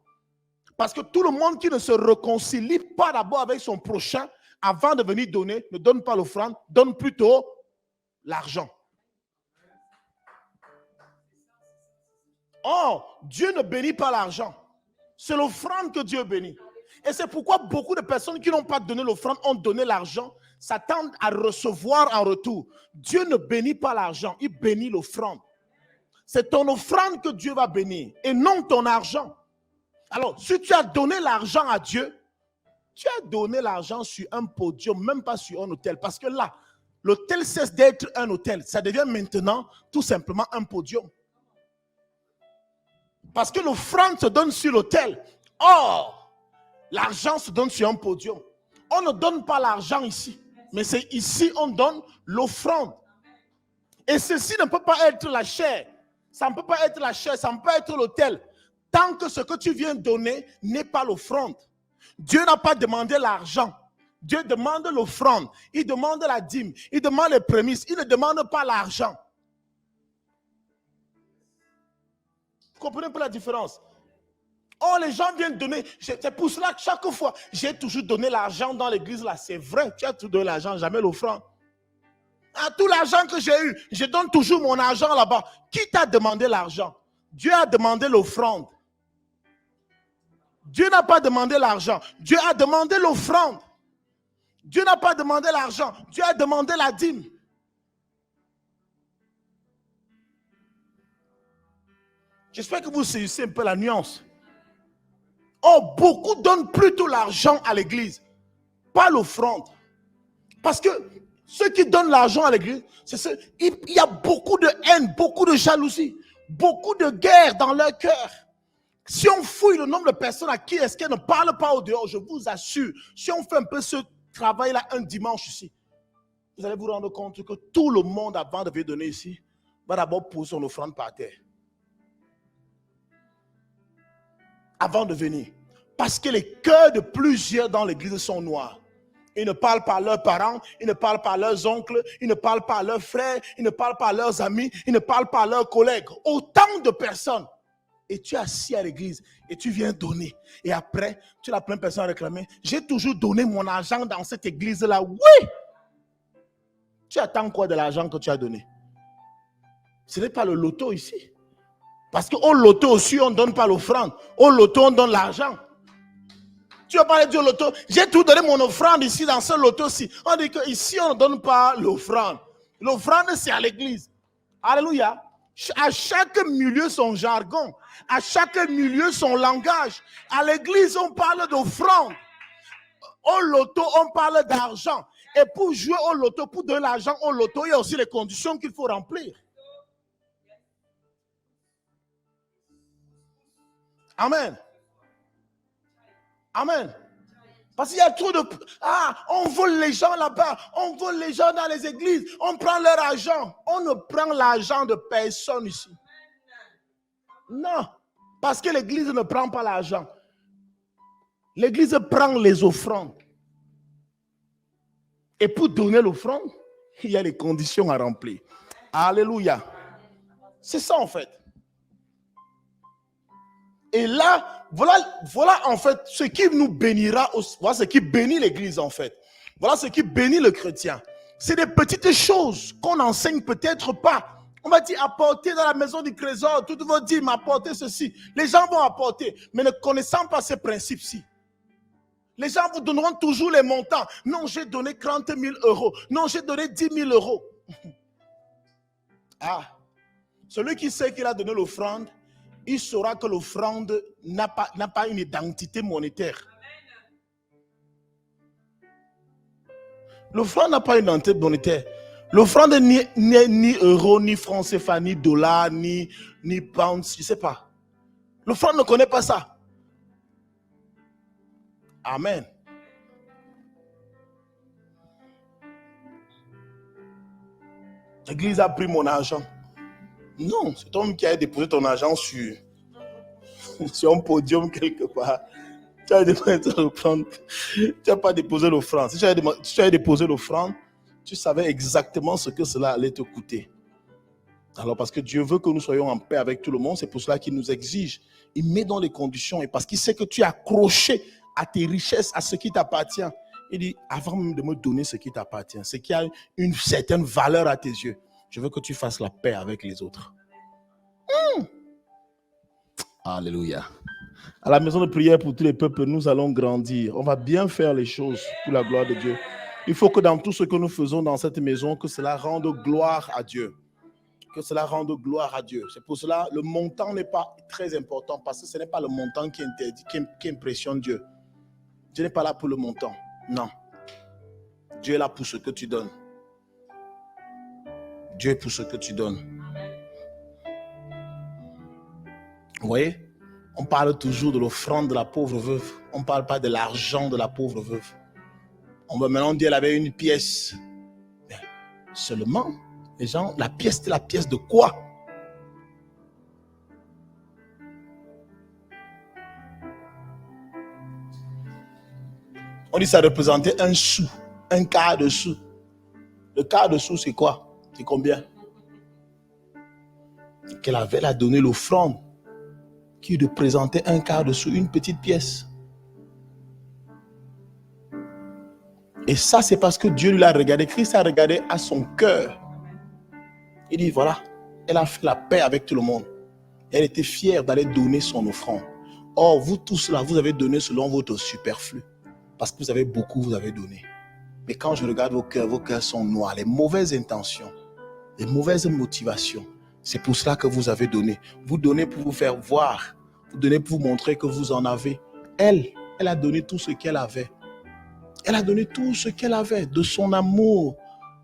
Parce que tout le monde qui ne se réconcilie pas d'abord avec son prochain, avant de venir donner, ne donne pas l'offrande, donne plutôt l'argent. Or, Dieu ne bénit pas l'argent. C'est l'offrande que Dieu bénit. Et c'est pourquoi beaucoup de personnes qui n'ont pas donné l'offrande ont donné l'argent, s'attendent à recevoir en retour. Dieu ne bénit pas l'argent, il bénit l'offrande. C'est ton offrande que Dieu va bénir et non ton argent. Alors, si tu as donné l'argent à Dieu, tu as donné l'argent sur un podium, même pas sur un hôtel. Parce que là, l'hôtel cesse d'être un hôtel. Ça devient maintenant tout simplement un podium. Parce que l'offrande se donne sur l'autel. Or, l'argent se donne sur un podium. On ne donne pas l'argent ici. Mais c'est ici on donne l'offrande. Et ceci ne peut pas être la chair. Ça ne peut pas être la chair, ça ne peut pas être l'autel. Tant que ce que tu viens donner n'est pas l'offrande. Dieu n'a pas demandé l'argent. Dieu demande l'offrande. Il demande la dîme. Il demande les prémices. Il ne demande pas l'argent. Vous comprenez un peu la différence? Oh, les gens viennent donner. C'est pour cela que chaque fois, j'ai toujours donné l'argent dans l'église là. C'est vrai, tu as tout donné l'argent, jamais l'offrande. À tout l'argent que j'ai eu, je donne toujours mon argent là-bas. Qui t'a demandé l'argent? Dieu a demandé l'offrande. Dieu n'a pas demandé l'argent. Dieu a demandé l'offrande. Dieu n'a pas demandé l'argent. Dieu a demandé la dîme. J'espère que vous saisissez un peu la nuance. Oh, beaucoup donnent plutôt l'argent à l'église, pas l'offrande. Parce que ceux qui donnent l'argent à l'église, il y a beaucoup de haine, beaucoup de jalousie, beaucoup de guerre dans leur cœur. Si on fouille le nombre de personnes à qui est-ce qu'elles ne parlent pas au dehors, je vous assure, si on fait un peu ce travail-là un dimanche ici, vous allez vous rendre compte que tout le monde, avant de venir donner ici, va d'abord poser son offrande par terre. Avant de venir. Parce que les cœurs de plusieurs dans l'église sont noirs. Ils ne parlent pas à leurs parents, ils ne parlent pas à leurs oncles, ils ne parlent pas à leurs frères, ils ne parlent pas à leurs amis, ils ne parlent pas à leurs collègues. Autant de personnes. Et tu es assis à l'église et tu viens donner. Et après, tu as plein de personnes à réclamer. J'ai toujours donné mon argent dans cette église-là. Oui! Tu attends quoi de l'argent que tu as donné? Ce n'est pas le loto ici. Parce qu'au loto aussi, on ne donne pas l'offrande. Au loto, on donne l'argent. Tu vas parler du loto. J'ai tout donné mon offrande ici, dans ce loto-ci. On dit qu'ici, on ne donne pas l'offrande. L'offrande, c'est à l'église. Alléluia. À chaque milieu, son jargon. À chaque milieu, son langage. À l'église, on parle d'offrande. Au loto, on parle d'argent. Et pour jouer au loto, pour donner l'argent au loto, il y a aussi les conditions qu'il faut remplir. Amen. Amen. Parce qu'il y a trop de... on vole les gens là-bas. On vole les gens dans les églises. On prend leur argent. On ne prend l'argent de personne ici. Non. Parce que l'église ne prend pas l'argent. L'église prend les offrandes. Et pour donner l'offrande, il y a les conditions à remplir. Alléluia. C'est ça en fait. Et là, voilà en fait ce qui nous bénira, voilà ce qui bénit l'église en fait. Voilà ce qui bénit le chrétien. C'est des petites choses qu'on n'enseigne peut-être pas. On va dire apporter dans la maison du trésor, tout va dire m'apporter ceci. Les gens vont apporter, mais ne connaissant pas ces principes-ci. Les gens vous donneront toujours les montants. Non, j'ai donné 30 000 euros. Non, j'ai donné 10 000 euros. Celui qui sait qu'il a donné l'offrande, il saura que l'offrande n'a pas une identité monétaire. L'offrande n'a pas une identité monétaire. L'offrande n'est ni euro, ni franc CFA, ni dollar, ni pounds, je ne sais pas. L'offrande ne connaît pas ça. Amen. L'église a pris mon argent. Non, c'est toi qui as déposé ton argent sur un podium quelque part. Tu as déposé l'offrande. Tu n'as pas déposé l'offrande. Si tu avais déposé l'offrande, tu savais exactement ce que cela allait te coûter. Alors, parce que Dieu veut que nous soyons en paix avec tout le monde, c'est pour cela qu'il nous exige. Il met dans les conditions et parce qu'il sait que tu es accroché à tes richesses, à ce qui t'appartient. Il dit, avant même de me donner ce qui t'appartient, ce qui a une certaine valeur à tes yeux, je veux que tu fasses la paix avec les autres. Alléluia. À la maison de prière pour tous les peuples, nous allons grandir. On va bien faire les choses pour la gloire de Dieu. Il faut que dans tout ce que nous faisons dans cette maison, que cela rende gloire à Dieu. Que cela rende gloire à Dieu. C'est pour cela le montant n'est pas très important parce que ce n'est pas le montant qui interdit, qui impressionne Dieu. Dieu n'est pas là pour le montant. Non. Dieu est là pour ce que tu donnes. Dieu est pour ce que tu donnes. Vous voyez? On parle toujours de l'offrande de la pauvre veuve. On ne parle pas de l'argent de la pauvre veuve. On va maintenant dire qu'elle avait une pièce. Mais seulement, les gens, la pièce, c'était la pièce de quoi? On dit que ça représentait un sou, un quart de sou. Le quart de sou, c'est quoi? C'est combien? Qu'elle avait là donné l'offrande qui représentait un quart de sou, une petite pièce. Et ça, c'est parce que Dieu lui a regardé. Christ a regardé à son cœur. Il dit, voilà, elle a fait la paix avec tout le monde. Elle était fière d'aller donner son offrande. Or, vous tous là, vous avez donné selon votre superflu. Parce que vous avez beaucoup, vous avez donné. Mais quand je regarde vos cœurs sont noirs. Les mauvaises intentions, les mauvaises motivations. C'est pour cela que vous avez donné. Vous donnez pour vous faire voir. Vous donnez pour vous montrer que vous en avez. Elle a donné tout ce qu'elle avait. Elle a donné tout ce qu'elle avait, de son amour.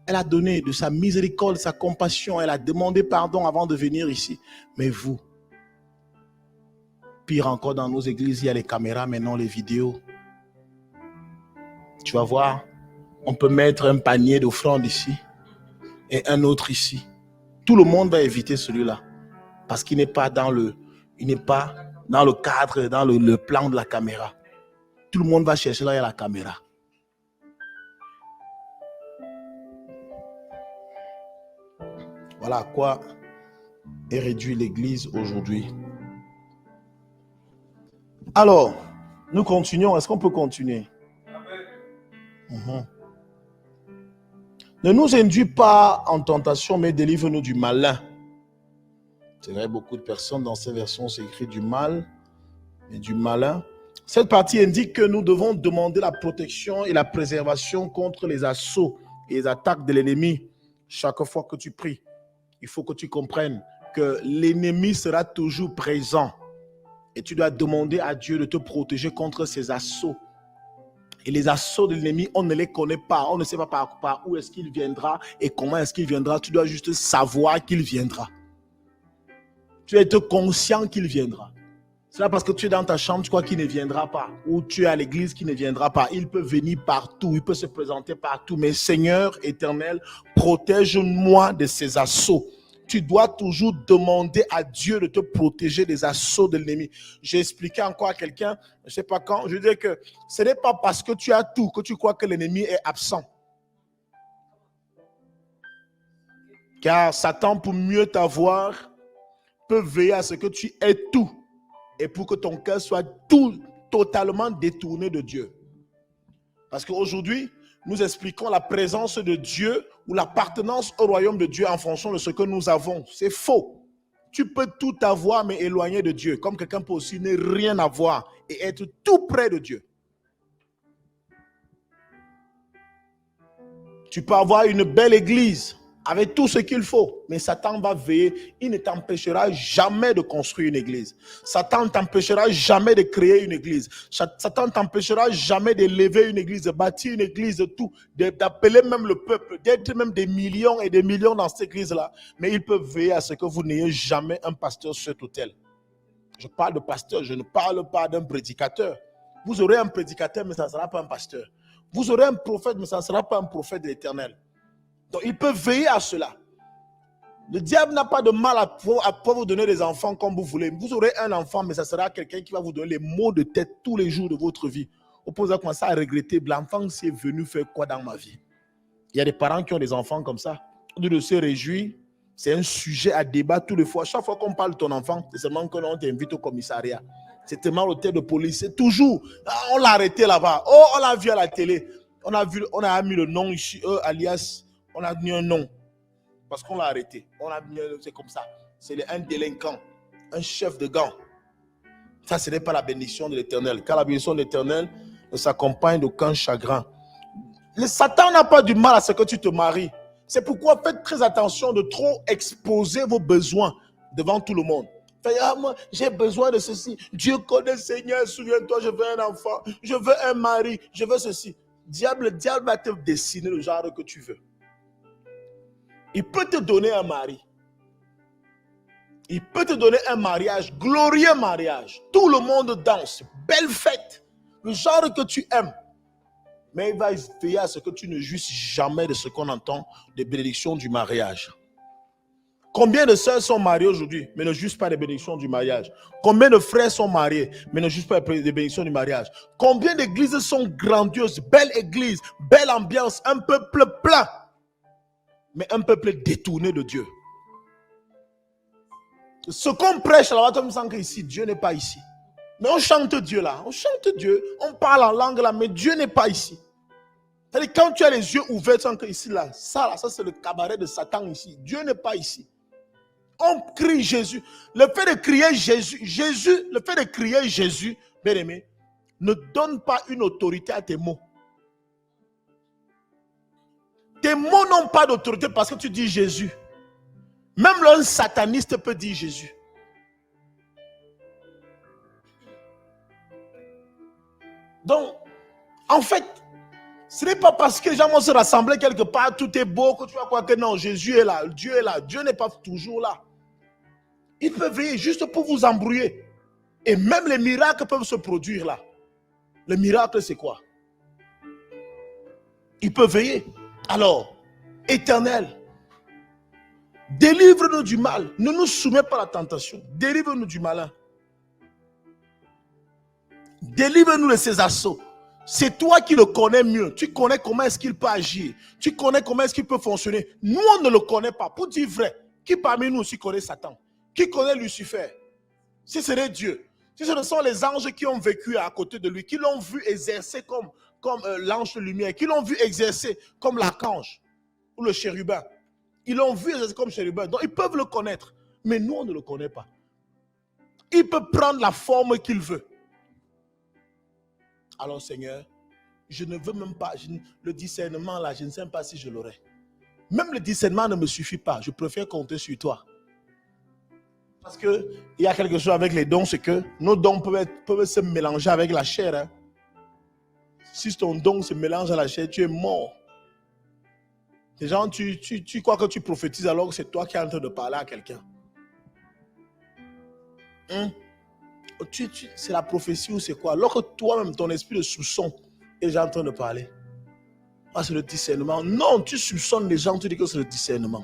Elle a donné de sa miséricorde, de sa compassion. Elle a demandé pardon avant de venir ici. Mais vous, pire encore, dans nos églises, il y a les caméras, maintenant les vidéos. Tu vas voir, on peut mettre un panier d'offrandes ici et un autre ici. Tout le monde va éviter celui-là parce qu'il n'est pas dans le cadre, dans le plan de la caméra. Tout le monde va chercher là, il y a la caméra. Voilà à quoi est réduite l'Église aujourd'hui. Alors, nous continuons. Est-ce qu'on peut continuer? Ne nous induis pas en tentation, mais délivre-nous du malin. C'est vrai, beaucoup de personnes dans ces versions, c'est écrit du mal et du malin. Cette partie indique que nous devons demander la protection et la préservation contre les assauts et les attaques de l'ennemi. Chaque fois que tu pries, il faut que tu comprennes que l'ennemi sera toujours présent. Et tu dois demander à Dieu de te protéger contre ces assauts. Et les assauts de l'ennemi, on ne les connaît pas. On ne sait pas par où est-ce qu'il viendra et comment est-ce qu'il viendra. Tu dois juste savoir qu'il viendra. Tu dois être conscient qu'il viendra. C'est là parce que tu es dans ta chambre, tu crois qu'il ne viendra pas. Ou tu es à l'église qui ne viendra pas. Il peut venir partout, il peut se présenter partout. Mais Seigneur éternel, protège-moi de ces assauts. Tu dois toujours demander à Dieu de te protéger des assauts de l'ennemi. J'ai expliqué encore à quelqu'un, je ne sais pas quand, je dis que ce n'est pas parce que tu as tout que tu crois que l'ennemi est absent. Car Satan, pour mieux t'avoir, peut veiller à ce que tu aies tout. Et pour que ton cœur soit totalement détourné de Dieu. Parce qu'aujourd'hui, nous expliquons la présence de Dieu ou l'appartenance au royaume de Dieu en fonction de ce que nous avons. C'est faux. Tu peux tout avoir mais éloigné de Dieu. Comme quelqu'un peut aussi ne rien avoir et être tout près de Dieu. Tu peux avoir une belle église avec tout ce qu'il faut, mais Satan va veiller. Il ne t'empêchera jamais de construire une église. Satan ne t'empêchera jamais de créer une église. Satan ne t'empêchera jamais de lever une église, de bâtir une église, de tout, d'appeler même le peuple, d'être même des millions et des millions dans cette église-là. Mais il peut veiller à ce que vous n'ayez jamais un pasteur sur cet autel. Je parle de pasteur, je ne parle pas d'un prédicateur. Vous aurez un prédicateur, mais ça ne sera pas un pasteur. Vous aurez un prophète, mais ça ne sera pas un prophète de l'Éternel. Donc, il peut veiller à cela. Le diable n'a pas de mal à pouvoir vous donner des enfants comme vous voulez. Vous aurez un enfant, mais ça sera quelqu'un qui va vous donner les maux de tête tous les jours de votre vie. Vous pouvez commencer à regretter, l'enfant c'est venu faire quoi dans ma vie? Il y a des parents qui ont des enfants comme ça. Au lieu de se réjouir, c'est un sujet à débat tous les fois. Chaque fois qu'on parle de ton enfant, c'est seulement que l'on t'invite au commissariat. C'est tellement l'hôtel de police. C'est toujours, on l'a arrêté là-bas. Oh, on l'a vu à la télé. On a mis le nom ici, alias. On a mis un nom parce qu'on l'a arrêté. C'est comme ça. C'est un délinquant, un chef de gang. Ça, ce n'est pas la bénédiction de l'Éternel. Car la bénédiction de l'Éternel ne s'accompagne d'aucun chagrin. Le Satan n'a pas du mal à ce que tu te maries. C'est pourquoi faites très attention de trop exposer vos besoins devant tout le monde. Moi, j'ai besoin de ceci. Dieu connaît, Seigneur, souviens-toi, je veux un enfant, je veux un mari, je veux ceci. Le diable va te dessiner le genre que tu veux. Il peut te donner un mari. Il peut te donner un mariage, glorieux mariage. Tout le monde danse, belle fête. Le genre que tu aimes. Mais il va veiller à ce que tu ne jouisses jamais de ce qu'on entend des bénédictions du mariage. Combien de sœurs sont mariées aujourd'hui, mais ne jouissent pas des bénédictions du mariage? Combien de frères sont mariés, mais ne jouissent pas des bénédictions du mariage? Combien d'églises sont grandioses, belle église, belle ambiance, un peuple plein, mais un peuple détourné de Dieu. Ce qu'on prêche là-bas, on sent qu'ici, Dieu n'est pas ici. Mais on chante Dieu là, on chante Dieu, on parle en langue là, mais Dieu n'est pas ici. C'est-à-dire quand tu as les yeux ouverts, tu sens qu'ici là, ça c'est le cabaret de Satan ici. Dieu n'est pas ici. On crie Jésus. Le fait de crier Jésus, le fait de crier Jésus, bien aimé, ne donne pas une autorité à tes mots. Tes mots n'ont pas d'autorité parce que tu dis Jésus. Même un sataniste peut dire Jésus. Donc, en fait, ce n'est pas parce que les gens vont se rassembler quelque part, tout est beau, que tu vas croire que non, Jésus est là, Dieu est là. Dieu n'est pas toujours là. Il peut veiller juste pour vous embrouiller. Et même les miracles peuvent se produire là. Le miracle, c'est quoi? Il peut veiller. Alors, Éternel, délivre-nous du mal. Ne nous soumets pas à la tentation. Délivre-nous du malin. Délivre-nous de ses assauts. C'est toi qui le connais mieux. Tu connais comment est-ce qu'il peut agir. Tu connais comment est-ce qu'il peut fonctionner. Nous, on ne le connaît pas. Pour dire vrai, qui parmi nous aussi connaît Satan? Qui connaît Lucifer? Si ce n'est Dieu. Si ce sont les anges qui ont vécu à côté de lui, qui l'ont vu exercer comme l'ange de lumière, qui l'ont vu exercer comme l'archange ou le chérubin. Ils l'ont vu exercer comme chérubin. Donc, ils peuvent le connaître. Mais nous, on ne le connaît pas. Il peut prendre la forme qu'il veut. Alors, Seigneur, je ne veux même pas, le discernement là, je ne sais pas si je l'aurai. Même le discernement ne me suffit pas. Je préfère compter sur toi. Parce qu'il y a quelque chose avec les dons, c'est que nos dons peuvent se mélanger avec la chair. Hein. Si ton don se mélange à la chair, tu es mort. Les gens, tu crois que tu prophétises alors que c'est toi qui es en train de parler à quelqu'un. C'est la prophétie ou c'est quoi? Alors que toi-même, ton esprit de soupçon est déjà en train de parler. Ah, c'est le discernement. Non, tu soupçonnes les gens, tu dis que c'est le discernement.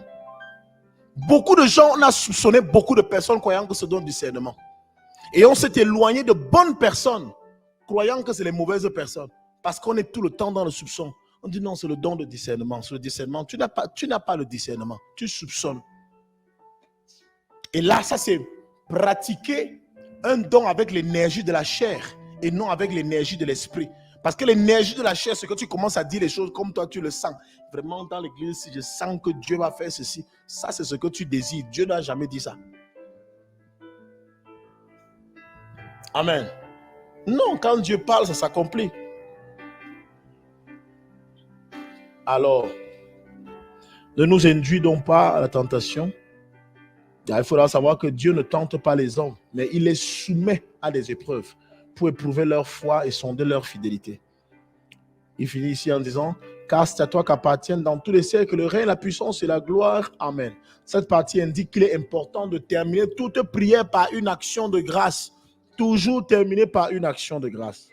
Beaucoup de gens, on a soupçonné beaucoup de personnes croyant que c'est le discernement. Et on s'est éloigné de bonnes personnes, croyant que c'est les mauvaises personnes. Parce qu'on est tout le temps dans le soupçon. On dit non, c'est le don de discernement. C'est le discernement. Tu n'as pas le discernement. Tu soupçonnes. Et là, ça c'est pratiquer un don avec l'énergie de la chair et non avec l'énergie de l'esprit. Parce que l'énergie de la chair, c'est que tu commences à dire les choses comme toi tu le sens. Vraiment dans l'église, si je sens que Dieu va faire ceci, ça c'est ce que tu désires. Dieu n'a jamais dit ça. Amen. Non, quand Dieu parle, ça s'accomplit. Alors, ne nous induis donc pas à la tentation. Il faudra savoir que Dieu ne tente pas les hommes, mais il les soumet à des épreuves pour éprouver leur foi et sonder leur fidélité. Il finit ici en disant, car c'est à toi qu'appartiennent dans tous les siècles le règne, la puissance et la gloire. Amen. Cette partie indique qu'il est important de terminer toute prière par une action de grâce. Toujours terminer par une action de grâce.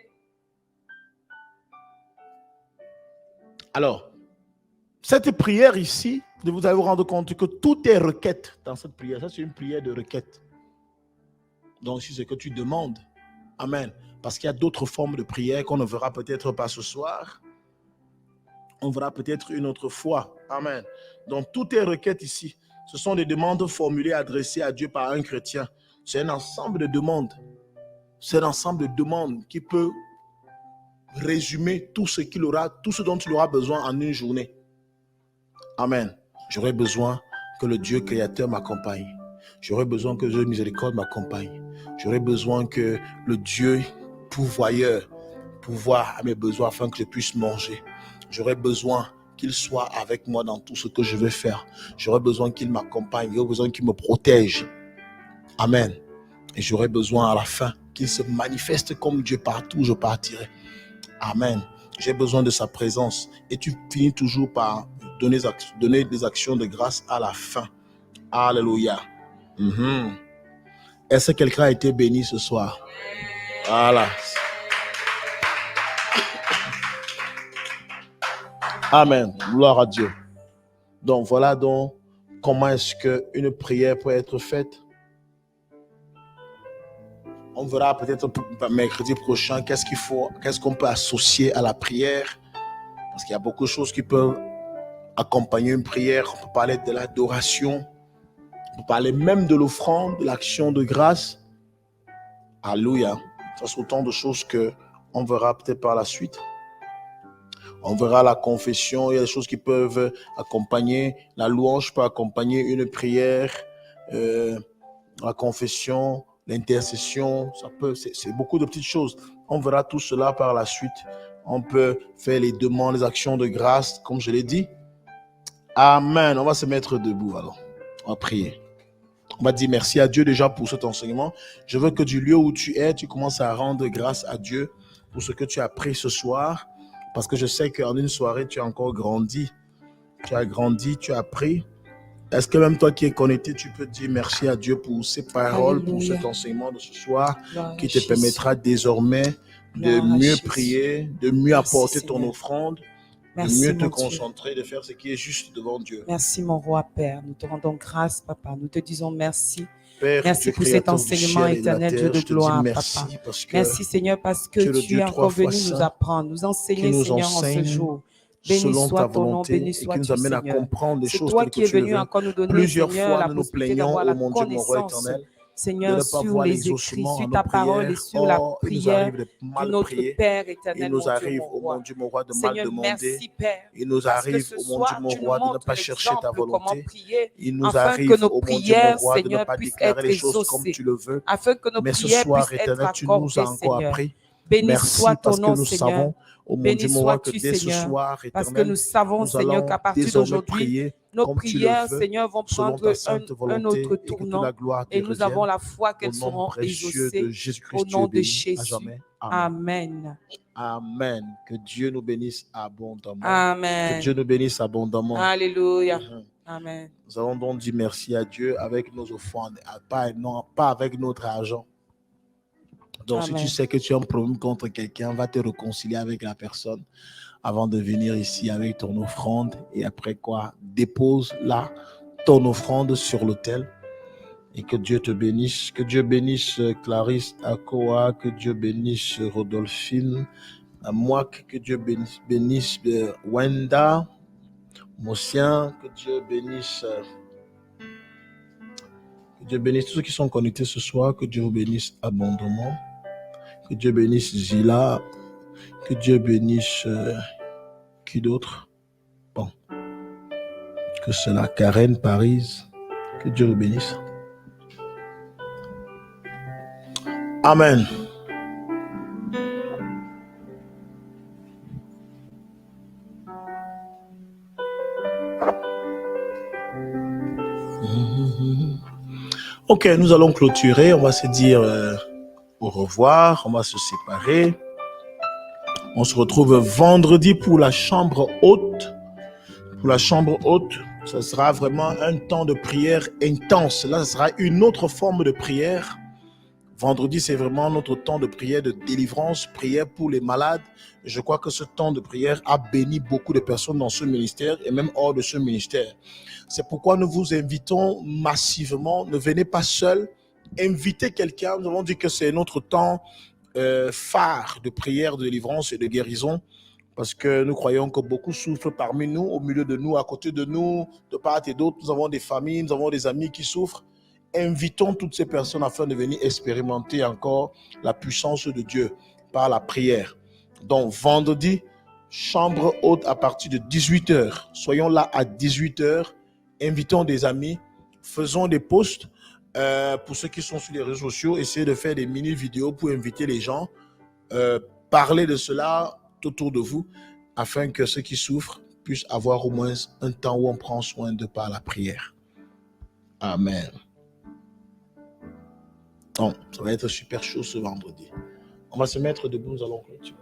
Alors, cette prière ici, vous allez vous rendre compte que tout est requête dans cette prière. Ça, c'est une prière de requête. Donc, c'est ce que tu demandes. Amen. Parce qu'il y a d'autres formes de prière qu'on ne verra peut-être pas ce soir. On verra peut-être une autre fois. Amen. Donc, tout est requête ici. Ce sont des demandes formulées, adressées à Dieu par un chrétien. C'est un ensemble de demandes. C'est un ensemble de demandes qui peut résumer tout ce dont il aura besoin en une journée. Amen. J'aurais besoin que le Dieu créateur m'accompagne. J'aurais besoin que Dieu de miséricorde m'accompagne. J'aurais besoin que le Dieu pourvoyeur pourvoie à mes besoins afin que je puisse manger. J'aurais besoin qu'il soit avec moi dans tout ce que je vais faire. J'aurais besoin qu'il m'accompagne. J'aurais besoin qu'il me protège. Amen. Et j'aurais besoin à la fin qu'il se manifeste comme Dieu partout où je partirai. Amen. J'ai besoin de sa présence. Et tu finis toujours par donner des actions de grâce à la fin. Alléluia. Est-ce que quelqu'un a été béni ce soir? Voilà. Amen. Gloire à Dieu. Donc voilà donc comment est-ce qu'une prière peut être faite. On verra peut-être mercredi prochain qu'est-ce qu'on peut associer à la prière. Parce qu'il y a beaucoup de choses qui peuvent accompagner une prière. On peut parler de l'adoration. On peut parler même de l'offrande, de l'action de grâce. Alléluia. Ça, c'est autant de choses qu'on verra peut-être par la suite. On verra la confession. Il y a des choses qui peuvent accompagner. La louange peut accompagner une prière. la confession, l'intercession, c'est beaucoup de petites choses. On verra tout cela par la suite. On peut faire les demandes, les actions de grâce, comme je l'ai dit. Amen. On va se mettre debout alors. On va prier. On va dire merci à Dieu déjà pour cet enseignement. Je veux que du lieu où tu es, tu commences à rendre grâce à Dieu pour ce que tu as appris ce soir. Parce que je sais qu'en une soirée, tu as encore grandi. Tu as grandi, tu as appris. Est-ce que même toi qui es connecté, tu peux dire merci à Dieu pour ces paroles, pour cet enseignement de ce soir, qui te permettra désormais de mieux prier, de mieux apporter ton offrande, de mieux te concentrer, de faire ce qui est juste devant Dieu. Merci mon roi Père, nous te rendons grâce Papa, nous te disons merci. Père, merci pour cet enseignement éternel, Dieu de gloire, Papa. Merci Seigneur parce que tu es encore venu nous apprendre, nous enseigner Seigneur en ce jour. Béni soit ton nom, béni soit tu Seigneur. C'est toi qui es venu encore nous donner Seigneur la possibilité d'avoir la connaissance Seigneur, sur les écrits, sur ta parole et sur la prière de notre Père éternel, mon Dieu, mon roi, de mal demander. Merci, Père. Il nous arrive, oh mon Dieu, mon roi, de ne pas chercher ta volonté. Il nous afin arrive, que nos oh mon Dieu, prières, mon roi, de Seigneur, ne pas puissent déclarer les être choses comme exaucées, tu le veux. afin que nos Mais ce prières soir, puissent éternel, être tu nous as accordées, encore Seigneur. appris. Béni Merci soit ton parce que nom, nous Seigneur. savons, oh mon Béni Dieu, mon roi, que sois-tu, dès ce Seigneur, soir, parce que éternel, nous savons, nous Seigneur, allons qu'à partir désormais d'aujourd'hui, prier nos comme tu le prières, veux, Seigneur, vont selon prendre ta sainte un volonté, autre et que toute tournant, la gloire te et nous avons revienne. la foi qu'elles Au nom seront précieux exaucées de Jésus-Christ, au tu es nom de béni à Jésus. jamais. Amen. Amen. Que Dieu nous bénisse abondamment. Amen. Que Dieu nous bénisse abondamment. Alléluia. Amen. Nous allons donc dire merci à Dieu avec nos offrandes, pas avec notre argent. Donc, Amen. si tu sais que tu as un problème contre quelqu'un, va te réconcilier avec la personne avant de venir ici avec ton offrande. Et après quoi, dépose là ton offrande sur l'autel. Et que Dieu te bénisse. Que Dieu bénisse Clarisse Akoa. Que Dieu bénisse Rodolphine Mouak. Que Dieu bénisse Wenda Mossien. Que Dieu bénisse tous ceux qui sont connectés ce soir. Que Dieu vous bénisse abondamment. Que Dieu bénisse Zila. Que Dieu bénisse qui d'autre? Bon. Que c'est la Karen Paris. Que Dieu vous bénisse. Amen. Ok, nous allons clôturer. On va se dire au revoir. On va se séparer. On se retrouve vendredi pour la chambre haute. Pour la chambre haute, ce sera vraiment un temps de prière intense. Là, ce sera une autre forme de prière. Vendredi, c'est vraiment notre temps de prière, de délivrance, prière pour les malades. Je crois que ce temps de prière a béni beaucoup de personnes dans ce ministère et même hors de ce ministère. C'est pourquoi nous vous invitons massivement. Ne venez pas seul. Invitez quelqu'un. Nous avons dit que c'est notre temps phare de prière, de délivrance et de guérison. Parce que nous croyons que beaucoup souffrent parmi nous, au milieu de nous, à côté de nous, de part et d'autre. Nous avons des familles, nous avons des amis qui souffrent. Invitons toutes ces personnes afin de venir expérimenter encore la puissance de Dieu par la prière. Donc, vendredi, chambre haute à partir de 18h. Soyons là à 18h. Invitons des amis. Faisons des posts. Pour ceux qui sont sur les réseaux sociaux, essayez de faire des mini-vidéos pour inviter les gens. Parler de cela autour de vous afin que ceux qui souffrent puissent avoir au moins un temps où on prend soin d'eux par la prière. Amen. Donc, ça va être super chaud ce vendredi. On va se mettre debout, nous allons clôturer.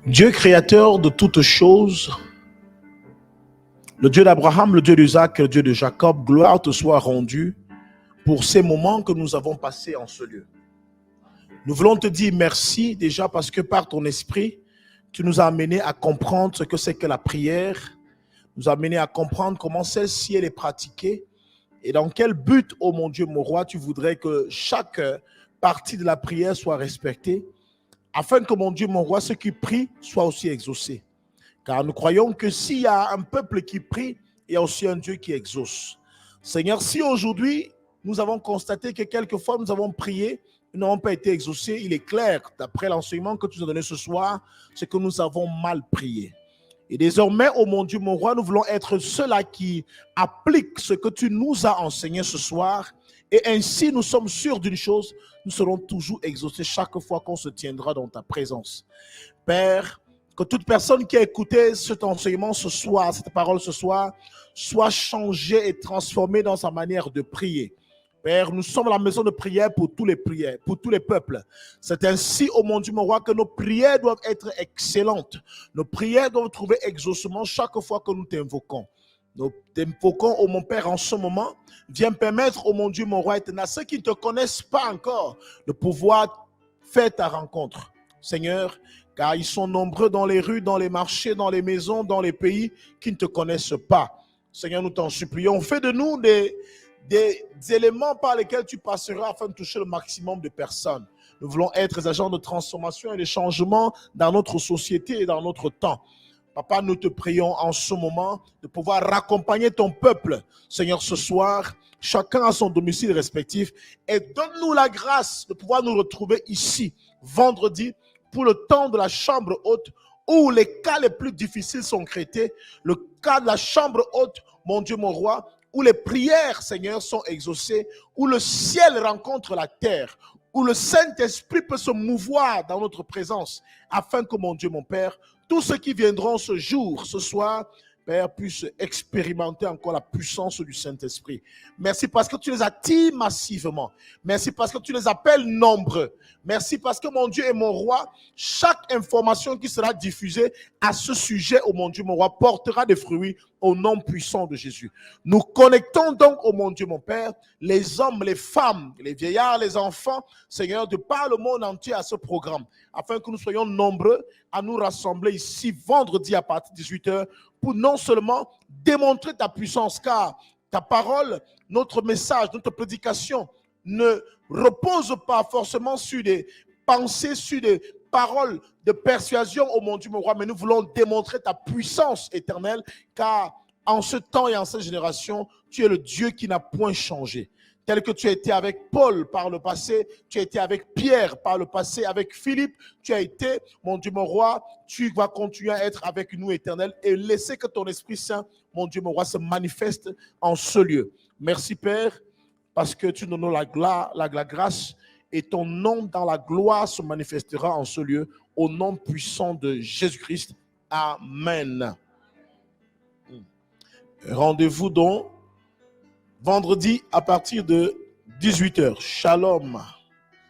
Dieu créateur de toutes choses, le Dieu d'Abraham, le Dieu d'Isaac, le Dieu de Jacob, gloire te soit rendue pour ces moments que nous avons passés en ce lieu. Nous voulons te dire merci déjà parce que par ton esprit, tu nous as amenés à comprendre ce que c'est que la prière, nous as amenés à comprendre comment celle-ci elle est pratiquée et dans quel but, oh mon Dieu, mon roi, tu voudrais que chaque partie de la prière soit respectée afin que mon Dieu, mon roi, ceux qui prient soient aussi exaucés. Car nous croyons que s'il y a un peuple qui prie, il y a aussi un Dieu qui exauce. Seigneur, si aujourd'hui, nous avons constaté que quelquefois nous avons prié n'ont pas été exaucés. Il est clair, d'après l'enseignement que tu nous as donné ce soir, c'est que nous avons mal prié. Et désormais, oh mon Dieu, mon roi, nous voulons être ceux-là qui appliquent ce que tu nous as enseigné ce soir. Et ainsi, nous sommes sûrs d'une chose, nous serons toujours exaucés chaque fois qu'on se tiendra dans ta présence. Père, que toute personne qui a écouté cet enseignement ce soir, cette parole ce soir, soit changée et transformée dans sa manière de prier. Père, nous sommes la maison de prière pour tous les prières, pour tous les peuples. C'est ainsi, oh mon Dieu, mon roi, que nos prières doivent être excellentes. Nos prières doivent trouver exaucement chaque fois que nous t'invoquons. Nous t'invoquons, oh mon Père, en ce moment. Viens permettre, oh mon Dieu, mon roi éternel, à ceux qui ne te connaissent pas encore, de pouvoir faire ta rencontre. Seigneur, car ils sont nombreux dans les rues, dans les marchés, dans les maisons, dans les pays qui ne te connaissent pas. Seigneur, nous t'en supplions. Fais de nous des éléments par lesquels tu passeras afin de toucher le maximum de personnes. Nous voulons être des agents de transformation et de changement dans notre société et dans notre temps. Papa, nous te prions en ce moment de pouvoir raccompagner ton peuple, Seigneur, ce soir, chacun à son domicile respectif, et donne-nous la grâce de pouvoir nous retrouver ici, vendredi, pour le temps de la chambre haute, où les cas les plus difficiles sont traités, le cas de la chambre haute, mon Dieu, mon roi, où les prières, Seigneur, sont exaucées, où le ciel rencontre la terre, où le Saint-Esprit peut se mouvoir dans notre présence, afin que, mon Dieu, mon Père, tous ceux qui viendront ce jour, ce soir, Père, puissent expérimenter encore la puissance du Saint-Esprit. Merci parce que tu les attires massivement. Merci parce que tu les appelles nombreux. Merci parce que, mon Dieu et mon roi, chaque information qui sera diffusée à ce sujet, oh mon Dieu, mon roi, portera des fruits au nom puissant de Jésus. Nous connectons donc, oh mon Dieu, mon Père, les hommes, les femmes, les vieillards, les enfants, Seigneur, de par le monde entier à ce programme, afin que nous soyons nombreux à nous rassembler ici vendredi à partir de 18h pour non seulement démontrer ta puissance, car ta parole, notre message, notre prédication ne repose pas forcément sur des pensées, sur des paroles de persuasion, oh mon Dieu, mon roi, mais nous voulons démontrer ta puissance éternelle, car en ce temps et en cette génération, tu es le Dieu qui n'a point changé. Tel que tu as été avec Paul par le passé, tu as été avec Pierre par le passé, avec Philippe, tu as été, mon Dieu, mon roi, tu vas continuer à être avec nous, éternel, et laisser que ton Esprit Saint, mon Dieu, mon roi, se manifeste en ce lieu. Merci, Père, parce que tu nous donnes la grâce, et ton nom dans la gloire se manifestera en ce lieu, au nom puissant de Jésus-Christ. Amen. Rendez-vous donc vendredi à partir de 18h. Shalom.